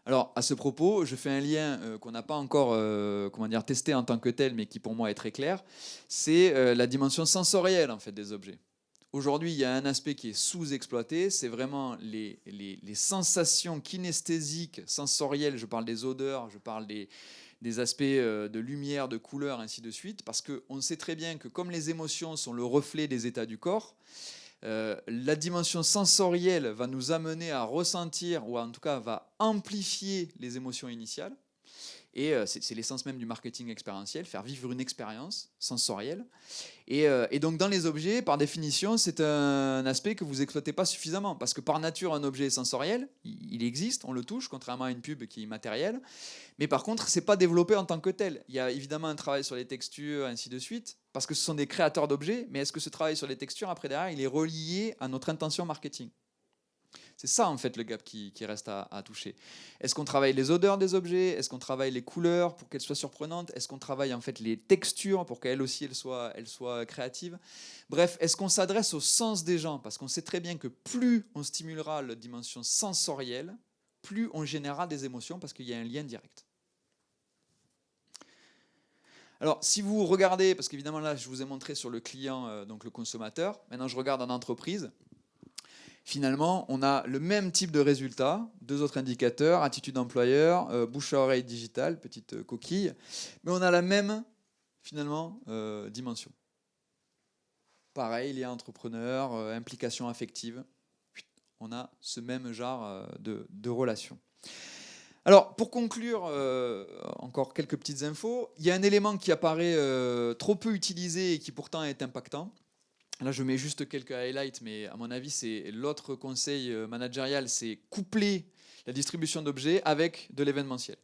Alors, à ce propos, je fais un lien qu'on n'a pas encore testé en tant que tel, mais qui pour moi est très clair. C'est la dimension sensorielle en fait, des objets. Aujourd'hui, il y a un aspect qui est sous-exploité, c'est vraiment les sensations kinesthésiques, sensorielles. Je parle des odeurs, je parle des aspects de lumière, de couleur, ainsi de suite, parce qu'on sait très bien que comme les émotions sont le reflet des états du corps, la dimension sensorielle va nous amener à ressentir, ou en tout cas va amplifier les émotions initiales. Et c'est l'essence même du marketing expérientiel, faire vivre une expérience sensorielle. Et donc dans les objets, par définition, c'est un aspect que vous n'exploitez pas suffisamment. Parce que par nature, un objet est sensoriel, il existe, on le touche, contrairement à une pub qui est immatérielle. Mais par contre, ce n'est pas développé en tant que tel. Il y a évidemment un travail sur les textures, ainsi de suite, parce que ce sont des créateurs d'objets, mais est-ce que ce travail sur les textures, après derrière, il est relié à notre intention marketing? C'est ça en fait le gap qui reste à toucher. Est-ce qu'on travaille les odeurs des objets? Est-ce qu'on travaille les couleurs pour qu'elles soient surprenantes? Est-ce qu'on travaille en fait les textures pour qu'elles aussi elles soient créatives? Bref, est-ce qu'on s'adresse au sens des gens? Parce qu'on sait très bien que plus on stimulera la dimension sensorielle, plus on générera des émotions parce qu'il y a un lien direct. Alors, si vous regardez, parce qu'évidemment là, je vous ai montré sur le client, donc le consommateur, maintenant je regarde en entreprise, finalement, on a le même type de résultat, deux autres indicateurs, attitude employeur, bouche à oreille digitale, petite coquille, mais on a la même, finalement, dimension. Pareil, lien entrepreneur, implication affective, on a ce même genre de relation. Alors, pour conclure, encore quelques petites infos. Il y a un élément qui apparaît trop peu utilisé et qui pourtant est impactant. Là, je mets juste quelques highlights, mais à mon avis, c'est l'autre conseil managérial, c'est coupler la distribution d'objets avec de l'événementiel.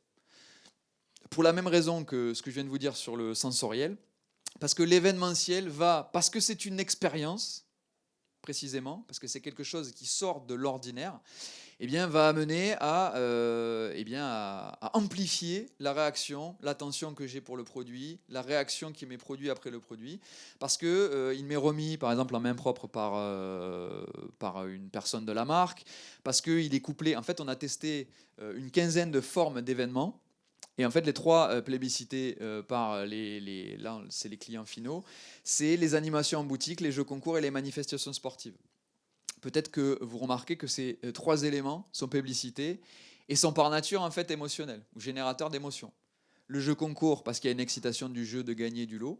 Pour la même raison que ce que je viens de vous dire sur le sensoriel, parce que l'événementiel parce que c'est une expérience, précisément, parce que c'est quelque chose qui sort de l'ordinaire, eh bien, va amener à amplifier la réaction, l'attention que j'ai pour le produit, la réaction qui m'est produite après le produit, parce qu'il m'est remis, par exemple, en main propre par une personne de la marque, parce qu'il est couplé. En fait, on a testé une quinzaine de formes d'événements, et en fait, les trois plébiscités par là, c'est les clients finaux, c'est les animations en boutique, les jeux concours et les manifestations sportives. Peut-être que vous remarquez que ces trois éléments sont plébiscités et sont par nature en fait émotionnels ou générateurs d'émotions. Le jeu concours, parce qu'il y a une excitation du jeu de gagner du lot,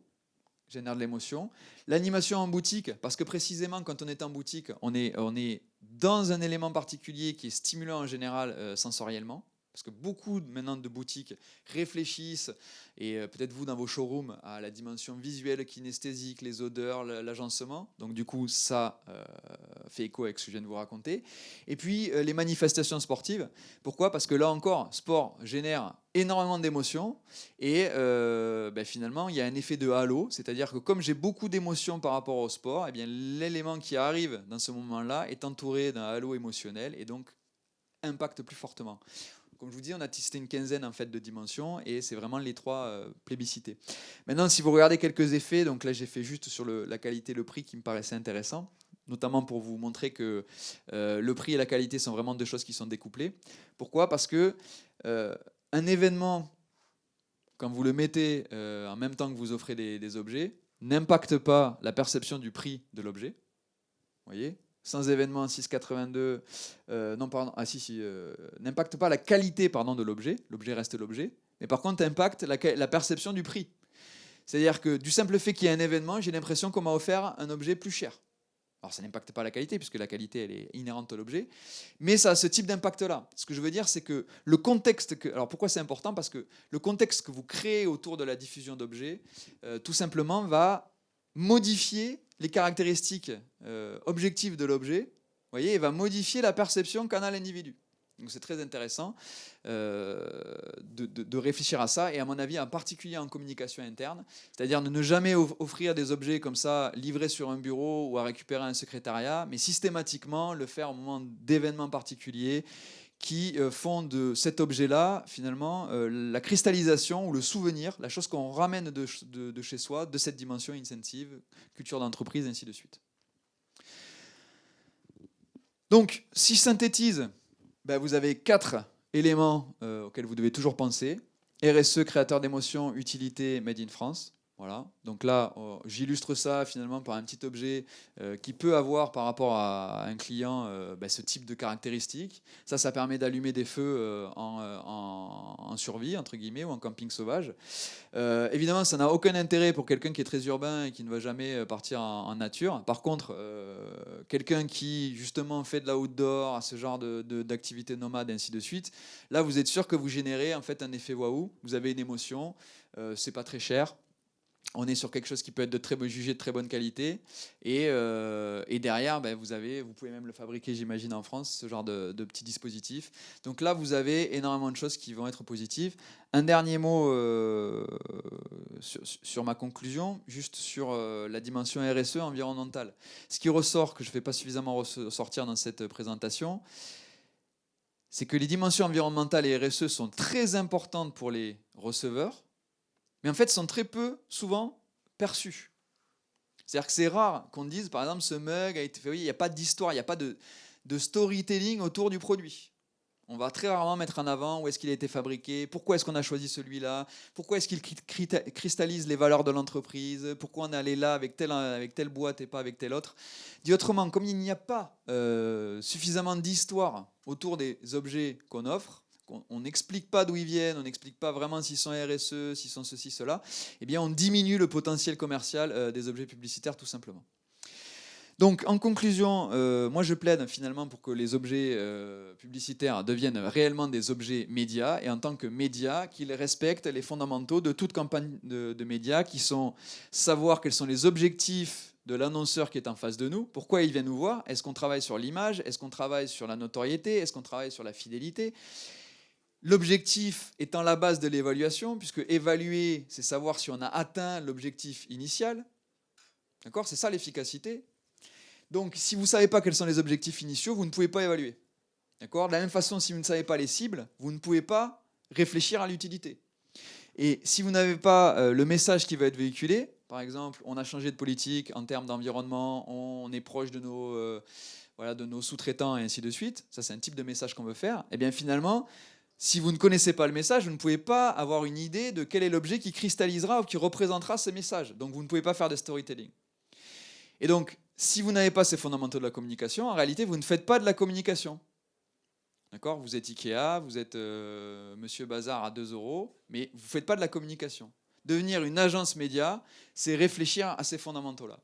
génère de l'émotion. L'animation en boutique, parce que précisément quand on est en boutique, on est dans un élément particulier qui est stimulant en général sensoriellement. Parce que beaucoup maintenant de boutiques réfléchissent, et peut-être vous dans vos showrooms, à la dimension visuelle, kinesthésique, les odeurs, l'agencement. Donc du coup, ça fait écho avec ce que je viens de vous raconter. Et puis les manifestations sportives. Pourquoi? Parce que là encore, sport génère énormément d'émotions. Et finalement, il y a un effet de halo. C'est-à-dire que comme j'ai beaucoup d'émotions par rapport au sport, eh bien, l'élément qui arrive dans ce moment-là est entouré d'un halo émotionnel et donc impacte plus fortement. comme je vous dis, on a testé une quinzaine en fait de dimensions et c'est vraiment les trois plébiscités. Maintenant, si vous regardez quelques effets, donc là j'ai fait juste sur la qualité et le prix qui me paraissait intéressant, notamment pour vous montrer que le prix et la qualité sont vraiment deux choses qui sont découplées. Pourquoi? Parce que un événement, quand vous le mettez en même temps que vous offrez des objets, n'impacte pas la perception du prix de l'objet. Vous voyez? Sans événement 6,82, non pardon, n'impacte pas la qualité pardon, de l'objet reste l'objet, mais par contre impacte la perception du prix. C'est-à-dire que du simple fait qu'il y ait un événement, j'ai l'impression qu'on m'a offert un objet plus cher. Alors ça n'impacte pas la qualité, puisque la qualité elle est inhérente à l'objet, mais ça a ce type d'impact-là. Ce que je veux dire, c'est que le contexte... Alors pourquoi c'est important? Parce que le contexte que vous créez autour de la diffusion d'objets, tout simplement, va modifier les caractéristiques objectives de l'objet, vous voyez, et va modifier la perception qu'en a l'individu. Donc c'est très intéressant de réfléchir à ça, et à mon avis en particulier en communication interne, c'est-à-dire de ne jamais offrir des objets comme ça livrés sur un bureau ou à récupérer un secrétariat, mais systématiquement le faire au moment d'événements particuliers qui font de cet objet-là finalement la cristallisation ou le souvenir, la chose qu'on ramène de chez soi, de cette dimension incentive, culture d'entreprise, ainsi de suite. Donc si je synthétise, ben, vous avez 4 éléments auxquels vous devez toujours penser. RSE, créateur d'émotions, utilité, made in France. Voilà. Donc là, j'illustre ça finalement par un petit objet qui peut avoir par rapport à un client ben, ce type de caractéristiques. Ça permet d'allumer des feux en survie, entre guillemets, ou en camping sauvage. Évidemment, ça n'a aucun intérêt pour quelqu'un qui est très urbain et qui ne va jamais partir en nature. Par contre, quelqu'un qui justement fait de la outdoor, à ce genre d'activité nomade, et ainsi de suite, là, vous êtes sûr que vous générez en fait un effet waouh. Vous avez une émotion, c'est pas très cher. On est sur quelque chose qui peut être jugé de très bonne qualité. Et derrière, ben, vous pouvez même le fabriquer, j'imagine, en France, ce genre de petits dispositifs. Donc là, vous avez énormément de choses qui vont être positives. Un dernier mot sur ma conclusion, juste sur la dimension RSE environnementale. Ce qui ressort, que je ne fais pas suffisamment ressortir dans cette présentation, c'est que les dimensions environnementales et RSE sont très importantes pour les receveurs, mais en fait sont très peu, souvent, perçus. C'est-à-dire que c'est rare qu'on dise, par exemple, ce mug a été fait, oui, il n'y a pas d'histoire, il n'y a pas de storytelling autour du produit. On va très rarement mettre en avant où est-ce qu'il a été fabriqué, pourquoi est-ce qu'on a choisi celui-là, pourquoi est-ce qu'il cristallise les valeurs de l'entreprise, pourquoi on est allé là avec telle boîte et pas avec telle autre. Dit autrement, comme il n'y a pas suffisamment d'histoire autour des objets qu'on offre, on n'explique pas d'où ils viennent, on n'explique pas vraiment s'ils sont RSE, s'ils sont ceci, cela, eh bien on diminue le potentiel commercial des objets publicitaires tout simplement. Donc en conclusion, moi je plaide finalement pour que les objets publicitaires deviennent réellement des objets médias, et en tant que médias, qu'ils respectent les fondamentaux de toute campagne de médias, qui sont savoir quels sont les objectifs de l'annonceur qui est en face de nous, pourquoi il vient nous voir, est-ce qu'on travaille sur l'image, est-ce qu'on travaille sur la notoriété, est-ce qu'on travaille sur la fidélité. L'objectif étant la base de l'évaluation, puisque évaluer, c'est savoir si on a atteint l'objectif initial. D'accord ? C'est ça l'efficacité. Donc, si vous ne savez pas quels sont les objectifs initiaux, vous ne pouvez pas évaluer. D'accord ? De la même façon, si vous ne savez pas les cibles, vous ne pouvez pas réfléchir à l'utilité. Et si vous n'avez pas le message qui va être véhiculé, par exemple, on a changé de politique en termes d'environnement, on est proche de nos sous-traitants et ainsi de suite, ça c'est un type de message qu'on veut faire, et bien finalement, si vous ne connaissez pas le message, vous ne pouvez pas avoir une idée de quel est l'objet qui cristallisera ou qui représentera ce message. Donc vous ne pouvez pas faire de storytelling. Et donc, si vous n'avez pas ces fondamentaux de la communication, en réalité, vous ne faites pas de la communication. D'accord ? Vous êtes Ikea, vous êtes Monsieur Bazar à 2 €, mais vous ne faites pas de la communication. Devenir une agence média, c'est réfléchir à ces fondamentaux-là.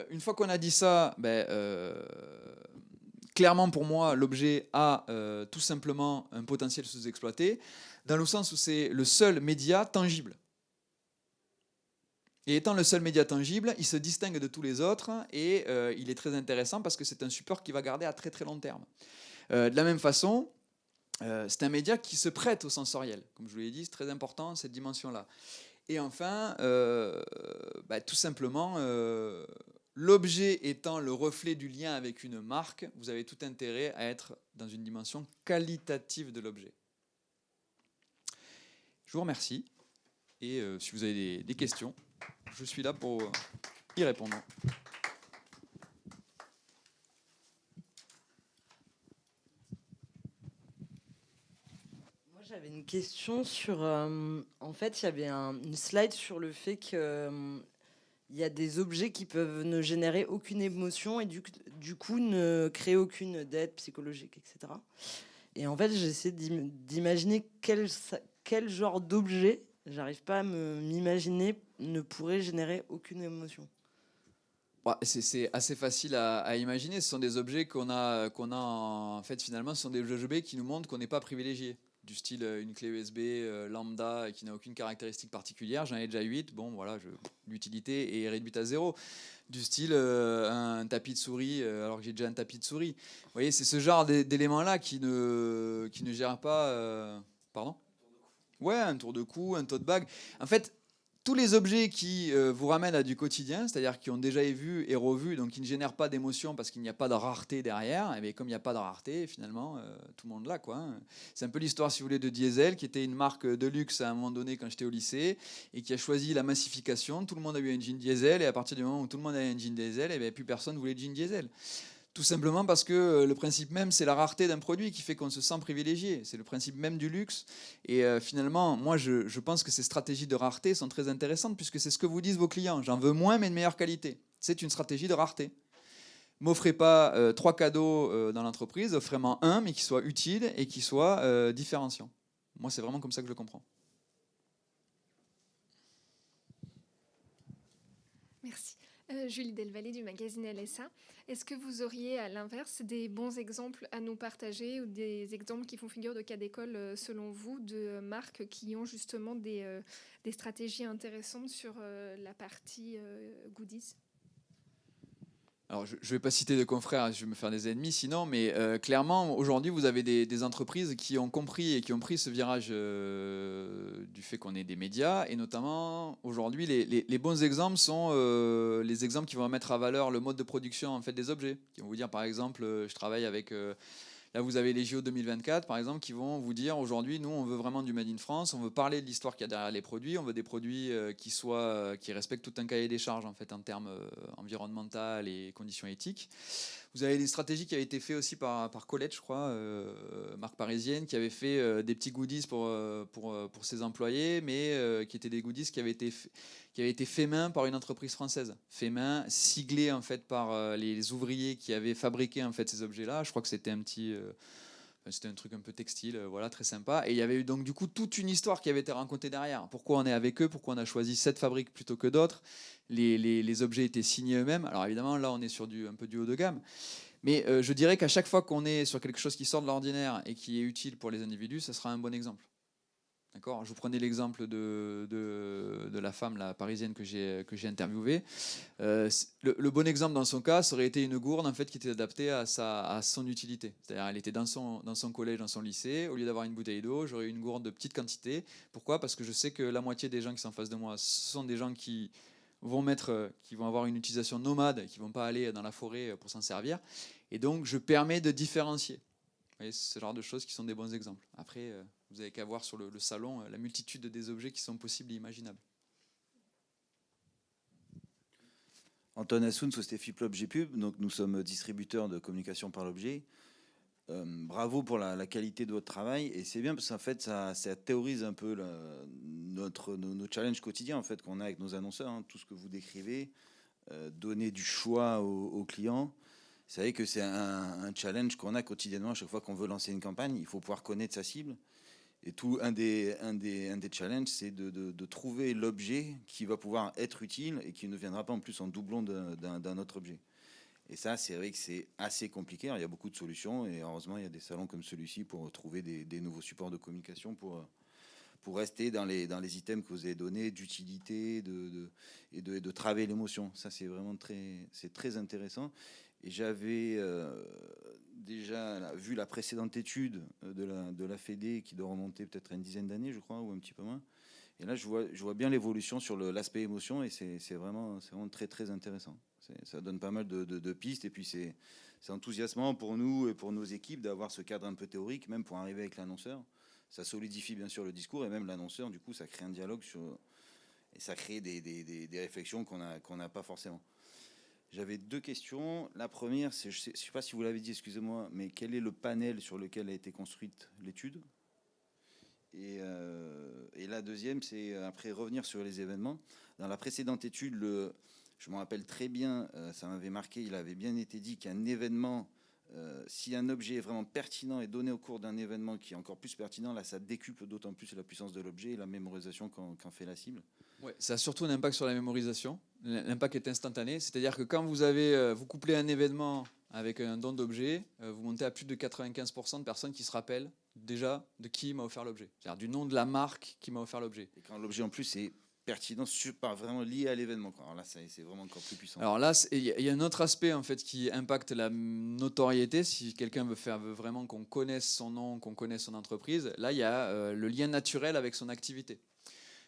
Une fois qu'on a dit ça, clairement pour moi, l'objet a tout simplement un potentiel sous-exploité, dans le sens où c'est le seul média tangible. Et étant le seul média tangible, il se distingue de tous les autres et il est très intéressant parce que c'est un support qui va garder à très très long terme. De la même façon, c'est un média qui se prête au sensoriel. Comme je vous l'ai dit, c'est très important cette dimension-là. Et enfin, tout simplement, l'objet étant le reflet du lien avec une marque, vous avez tout intérêt à être dans une dimension qualitative de l'objet. Je vous remercie. Et si vous avez des questions, je suis là pour y répondre. Moi, j'avais une question sur... en fait, il y avait une slide sur le fait que il y a des objets qui peuvent ne générer aucune émotion et du coup ne créer aucune dette psychologique, etc. Et en fait, j'essaie d'imaginer quel genre d'objet, j'arrive pas à m'imaginer, ne pourrait générer aucune émotion. Ouais, c'est assez facile à imaginer. Ce sont des objets en fait, finalement, ce sont des objets qui nous montrent qu'on n'est pas privilégié. Du style une clé USB lambda qui n'a aucune caractéristique particulière. J'en ai déjà 8. Bon, voilà, l'utilité est réduite à zéro. Du style un tapis de souris alors que j'ai déjà un tapis de souris. Vous voyez, c'est ce genre d'éléments-là qui ne gèrent pas. Pardon? Ouais, un tour de cou, un tote bag. En fait, tous les objets qui vous ramènent à du quotidien, c'est-à-dire qui ont déjà été vus et revus, donc qui ne génèrent pas d'émotion parce qu'il n'y a pas de rareté derrière, et bien comme il n'y a pas de rareté, finalement, tout le monde l'a, quoi. C'est un peu l'histoire, si vous voulez, de Diesel, qui était une marque de luxe à un moment donné quand j'étais au lycée, et qui a choisi la massification. Tout le monde a eu un jean Diesel, et à partir du moment où tout le monde avait un jean Diesel, et bien plus personne voulait de jean Diesel. Tout simplement parce que le principe même, c'est la rareté d'un produit qui fait qu'on se sent privilégié. C'est le principe même du luxe. Et finalement, moi, je pense que ces stratégies de rareté sont très intéressantes puisque c'est ce que vous disent vos clients. J'en veux moins, mais de meilleure qualité. C'est une stratégie de rareté. M'offrez pas 3 cadeaux dans l'entreprise, offrez-moi un, mais qui soit utile et qui soit différenciant. Moi, c'est vraiment comme ça que je le comprends. Merci. Julie Delvallée du magazine LSA. Est-ce que vous auriez, à l'inverse, des bons exemples à nous partager ou des exemples qui font figure de cas d'école, selon vous, de marques qui ont justement des stratégies intéressantes sur la partie goodies? Alors, je ne vais pas citer de confrères, je vais me faire des ennemis sinon, mais clairement, aujourd'hui, vous avez des entreprises qui ont compris et qui ont pris ce virage du fait qu'on est des médias. Et notamment, aujourd'hui, les bons exemples sont les exemples qui vont mettre à valeur le mode de production en fait, des objets. Qui vont vous dire, par exemple, je travaille avec... là, vous avez les JO 2024, par exemple, qui vont vous dire aujourd'hui, nous, on veut vraiment du Made in France, on veut parler de l'histoire qu'il y a derrière les produits, on veut des produits qui respectent tout un cahier des charges en fait en termes environnementaux et conditions éthiques. Vous avez des stratégies qui avaient été faites aussi par Colette, je crois, marque parisienne, qui avait fait des petits goodies pour ses employés, mais qui étaient des goodies qui avaient été faits main par une entreprise française, fait main, siglés en fait par les ouvriers qui avaient fabriqué en fait ces objets-là. Je crois que c'était c'était un truc un peu textile, voilà, très sympa. Et il y avait eu donc du coup toute une histoire qui avait été racontée derrière. Pourquoi on est avec eux, pourquoi on a choisi cette fabrique plutôt que d'autres. Les objets étaient signés eux-mêmes. Alors évidemment, là, on est sur un peu du haut de gamme. Mais je dirais qu'à chaque fois qu'on est sur quelque chose qui sort de l'ordinaire et qui est utile pour les individus, ça sera un bon exemple. D'accord. Je vous prenais l'exemple de la femme la parisienne que j'ai interviewée. Le bon exemple dans son cas, ça aurait été une gourde en fait, qui était adaptée à son utilité. C'est-à-dire elle était dans son collège, dans son lycée. Au lieu d'avoir une bouteille d'eau, j'aurais eu une gourde de petite quantité. Pourquoi? Parce que je sais que la moitié des gens qui sont en face de moi, ce sont des gens qui qui vont avoir une utilisation nomade, qui ne vont pas aller dans la forêt pour s'en servir. Et donc, je permets de différencier. Vous voyez, c'est ce genre de choses qui sont des bons exemples. Après, vous n'avez qu'à voir sur le salon la multitude des objets qui sont possibles et imaginables. Antoine Assoun, Société Objet Pub. Donc, nous sommes distributeurs de communication par l'objet. Bravo pour la qualité de votre travail. Et c'est bien parce qu'en fait, ça théorise un peu nos challenges quotidiens en fait, qu'on a avec nos annonceurs. Hein. Tout ce que vous décrivez, donner du choix aux clients. Vous savez que c'est un challenge qu'on a quotidiennement à chaque fois qu'on veut lancer une campagne. Il faut pouvoir connaître sa cible. Et un des challenges, c'est de trouver l'objet qui va pouvoir être utile et qui ne viendra pas en plus en doublon d'un autre objet. Et ça, c'est vrai que c'est assez compliqué. Alors, il y a beaucoup de solutions et heureusement, il y a des salons comme celui-ci pour trouver des nouveaux supports de communication pour rester dans les items que vous avez donnés, d'utilité et de travailler l'émotion. Ça, c'est vraiment très intéressant. Et j'avais déjà vu la précédente étude de la Fédé qui doit remonter peut-être à une dizaine d'années, je crois, ou un petit peu moins. Et là, je vois bien l'évolution sur l'aspect émotion et c'est vraiment très intéressant. Ça donne pas mal de pistes et puis c'est enthousiasmant pour nous et pour nos équipes d'avoir ce cadre un peu théorique, même pour arriver avec l'annonceur. ça solidifie bien sûr le discours et même l'annonceur, du coup, ça crée un dialogue et ça crée des réflexions qu'on n'a pas forcément. J'avais 2 questions. La première, c'est, je ne sais pas si vous l'avez dit, excusez-moi, mais quel est le panel sur lequel a été construite l'étude ? Et la deuxième, c'est après revenir sur les événements. Dans la précédente étude, je me rappelle très bien, ça m'avait marqué, il avait bien été dit qu'un événement, si un objet est vraiment pertinent et donné au cours d'un événement qui est encore plus pertinent, là, ça décuple d'autant plus la puissance de l'objet et la mémorisation qu'en fait la cible. Ouais, ça a surtout un impact sur la mémorisation. L'impact est instantané, c'est-à-dire que quand vous couplez un événement avec un don d'objet, vous montez à plus de 95% de personnes qui se rappellent déjà de qui m'a offert l'objet, c'est-à-dire du nom de la marque qui m'a offert l'objet. Et quand l'objet en plus est pertinent, pas vraiment lié à l'événement. Alors là, c'est vraiment encore plus puissant. Alors là, il y a un autre aspect en fait qui impacte la notoriété. Si quelqu'un veut vraiment qu'on connaisse son nom, qu'on connaisse son entreprise, là il y a le lien naturel avec son activité.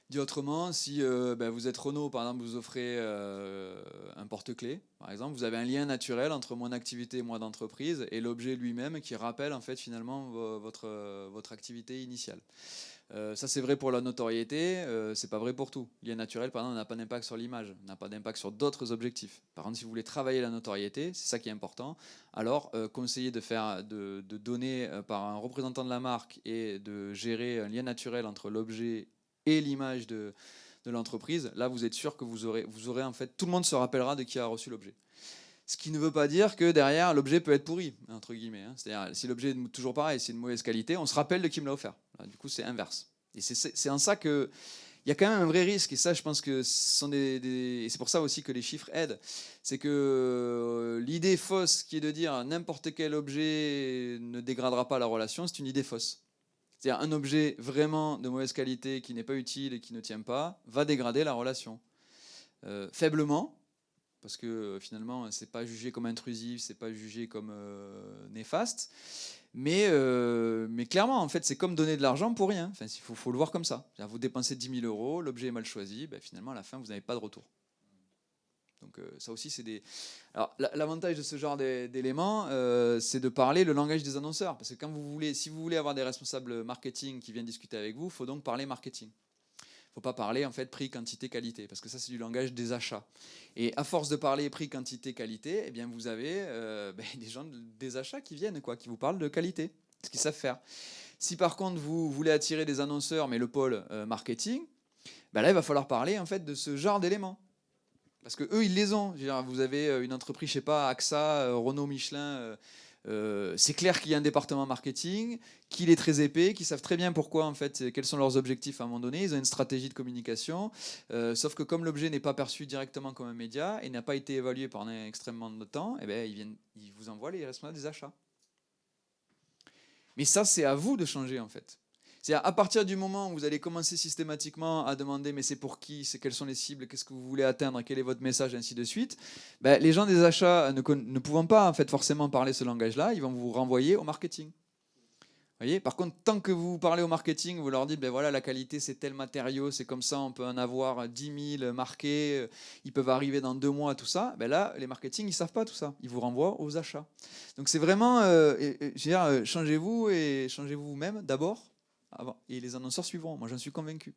Dit autrement, si vous êtes Renault, par exemple, vous offrez un porte-clés, par exemple, vous avez un lien naturel entre mon activité, moi d'entreprise, et l'objet lui-même qui rappelle en fait finalement votre activité initiale. Ça c'est vrai pour la notoriété, c'est pas vrai pour tout. Lien naturel, par exemple, n'a pas d'impact sur l'image, n'a pas d'impact sur d'autres objectifs. Par contre, si vous voulez travailler la notoriété, c'est ça qui est important. Alors, conseiller de donner par un représentant de la marque et de gérer un lien naturel entre l'objet et l'image de l'entreprise, là vous êtes sûr que vous aurez en fait, tout le monde se rappellera de qui a reçu l'objet. Ce qui ne veut pas dire que derrière l'objet peut être pourri, entre guillemets. C'est-à-dire si l'objet est toujours pareil, c'est de mauvaise qualité, on se rappelle de qui me l'a offert. Là, du coup c'est inverse. Et c'est en ça que il y a quand même un vrai risque, et ça je pense que ce sont et c'est pour ça aussi que les chiffres aident, c'est que l'idée fausse qui est de dire n'importe quel objet ne dégradera pas la relation, c'est une idée fausse. C'est-à-dire un objet vraiment de mauvaise qualité, qui n'est pas utile et qui ne tient pas, va dégrader la relation. Faiblement, parce que finalement, c'est pas jugé comme intrusif, c'est pas jugé comme néfaste, mais clairement, en fait, c'est comme donner de l'argent pour rien. Enfin, il faut le voir comme ça. Vous dépensez 10 000 euros, l'objet est mal choisi, finalement, à la fin, vous n'avez pas de retour. Donc ça aussi, c'est des... Alors, l'avantage de ce genre d'éléments, c'est de parler le langage des annonceurs. Parce que si vous voulez avoir des responsables marketing qui viennent discuter avec vous, il faut donc parler marketing. Il ne faut pas parler en fait prix, quantité, qualité. Parce que ça, c'est du langage des achats. Et à force de parler prix, quantité, qualité, eh bien, vous avez des gens des achats qui viennent, qui vous parlent de qualité, ce qu'ils savent faire. Si par contre, vous voulez attirer des annonceurs, mais le pôle marketing, là, il va falloir parler en fait de ce genre d'éléments. Parce que eux, ils les ont. Je veux dire, vous avez une entreprise, je sais pas, AXA, Renault, Michelin. C'est clair qu'il y a un département marketing, qu'il est très épais, qu'ils savent très bien pourquoi, en fait, quels sont leurs objectifs à un moment donné. Ils ont une stratégie de communication. Sauf que comme l'objet n'est pas perçu directement comme un média et n'a pas été évalué pendant extrêmement de temps, ils vous envoient les responsables des achats. Mais ça, c'est à vous de changer, en fait. C'est-à-dire à partir du moment où vous allez commencer systématiquement à demander mais c'est pour qui, quelles sont les cibles, qu'est-ce que vous voulez atteindre, quel est votre message, ainsi de suite, les gens des achats ne pouvant pas en fait, forcément parler ce langage-là, ils vont vous renvoyer au marketing. Voyez, par contre, tant que vous parlez au marketing, vous leur dites voilà, la qualité c'est tel matériau, c'est comme ça, on peut en avoir 10 000 marqués, ils peuvent arriver dans 2 mois, tout ça, là, les marketing, ils ne savent pas tout ça, ils vous renvoient aux achats. Donc c'est vraiment, changez-vous et changez-vous vous-même d'abord. Et les annonceurs suivront, moi j'en suis convaincu.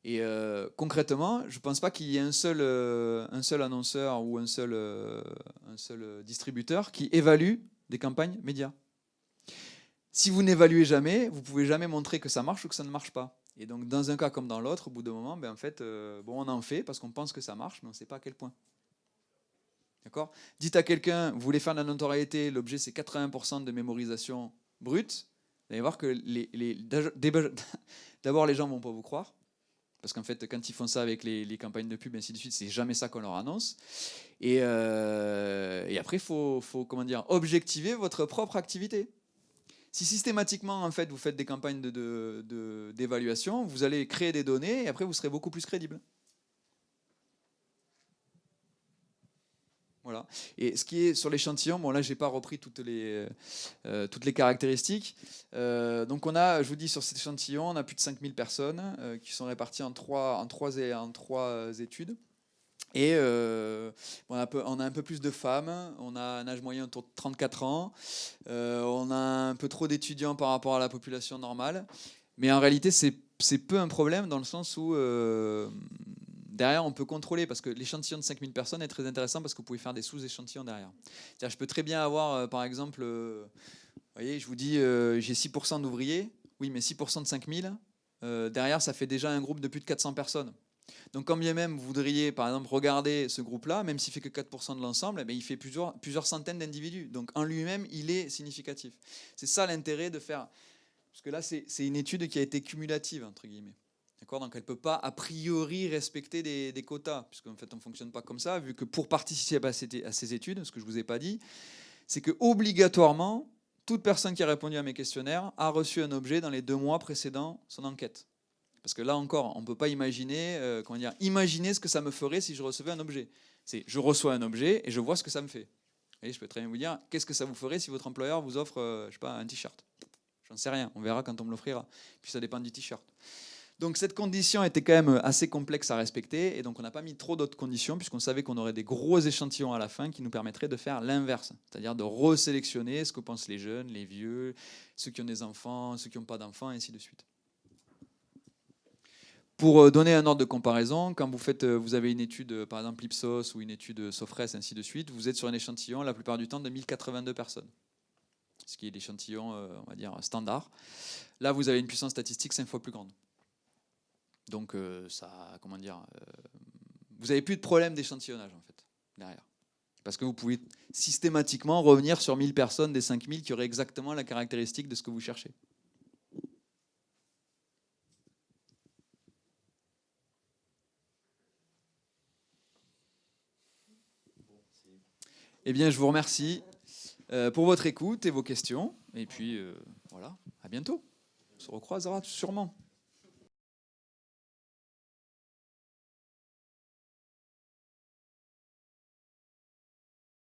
Et concrètement, je ne pense pas qu'il y ait un seul annonceur ou un seul distributeur qui évalue des campagnes médias. Si vous n'évaluez jamais, vous ne pouvez jamais montrer que ça marche ou que ça ne marche pas. Et donc dans un cas comme dans l'autre, au bout d'un moment, en fait, on en fait parce qu'on pense que ça marche, mais on ne sait pas à quel point. D'accord ? Dites à quelqu'un, vous voulez faire de la notoriété, l'objet c'est 80% de mémorisation brute. Vous allez voir que d'abord les gens ne vont pas vous croire, parce qu'en fait quand ils font ça avec les campagnes de pub et ainsi de suite, c'est jamais ça qu'on leur annonce. Et après il faut objectiver votre propre activité. Si systématiquement en fait vous faites des campagnes d'évaluation, vous allez créer des données et après vous serez beaucoup plus crédible. Voilà. Et ce qui est sur l'échantillon, là j'ai pas repris toutes les caractéristiques. Donc on a, je vous dis, sur cet échantillon, on a plus de 5000 personnes qui sont réparties en trois études. Et on a un peu plus de femmes, on a un âge moyen autour de 34 ans, on a un peu trop d'étudiants par rapport à la population normale. Mais en réalité, c'est peu un problème dans le sens où derrière, on peut contrôler, parce que l'échantillon de 5000 personnes est très intéressant parce que vous pouvez faire des sous-échantillons derrière. C'est-à-dire, je peux très bien avoir, par exemple, vous voyez, je vous dis, j'ai 6% d'ouvriers. Oui, mais 6% de 5000, derrière, ça fait déjà un groupe de plus de 400 personnes. Donc, quand bien même vous voudriez, par exemple, regarder ce groupe-là, même s'il fait que 4% de l'ensemble, eh bien, il fait plusieurs centaines d'individus. Donc, en lui-même, il est significatif. C'est ça l'intérêt de faire... Parce que là, c'est une étude qui a été cumulative, entre guillemets. D'accord ? Donc, elle ne peut pas, a priori, respecter des quotas, puisqu'en fait, on ne fonctionne pas comme ça, vu que pour participer à ces études, ce que je ne vous ai pas dit, c'est que obligatoirement, toute personne qui a répondu à mes questionnaires a reçu un objet dans les 2 mois précédant son enquête. Parce que là encore, on ne peut pas imaginer, imaginer ce que ça me ferait si je recevais un objet. C'est je reçois un objet et je vois ce que ça me fait. Et je peux très bien vous dire, qu'est-ce que ça vous ferait si votre employeur vous offre, je sais pas, un t-shirt ? J'en sais rien, on verra quand on me l'offrira. Puis ça dépend du t-shirt. Donc cette condition était quand même assez complexe à respecter, et donc on n'a pas mis trop d'autres conditions, puisqu'on savait qu'on aurait des gros échantillons à la fin qui nous permettraient de faire l'inverse, c'est-à-dire de resélectionner ce que pensent les jeunes, les vieux, ceux qui ont des enfants, ceux qui n'ont pas d'enfants, et ainsi de suite. Pour donner un ordre de comparaison, quand vous avez une étude, par exemple Ipsos ou une étude Sofres, ainsi de suite, vous êtes sur un échantillon la plupart du temps de 1082 personnes, ce qui est l'échantillon, on va dire, standard. Là, vous avez une puissance statistique 5 fois plus grande. Donc, vous n'avez plus de problème d'échantillonnage, en fait, derrière. Parce que vous pouvez systématiquement revenir sur 1000 personnes des 5000 qui auraient exactement la caractéristique de ce que vous cherchez. Eh bien, je vous remercie pour votre écoute et vos questions. Et puis, voilà, à bientôt. On se recroisera sûrement.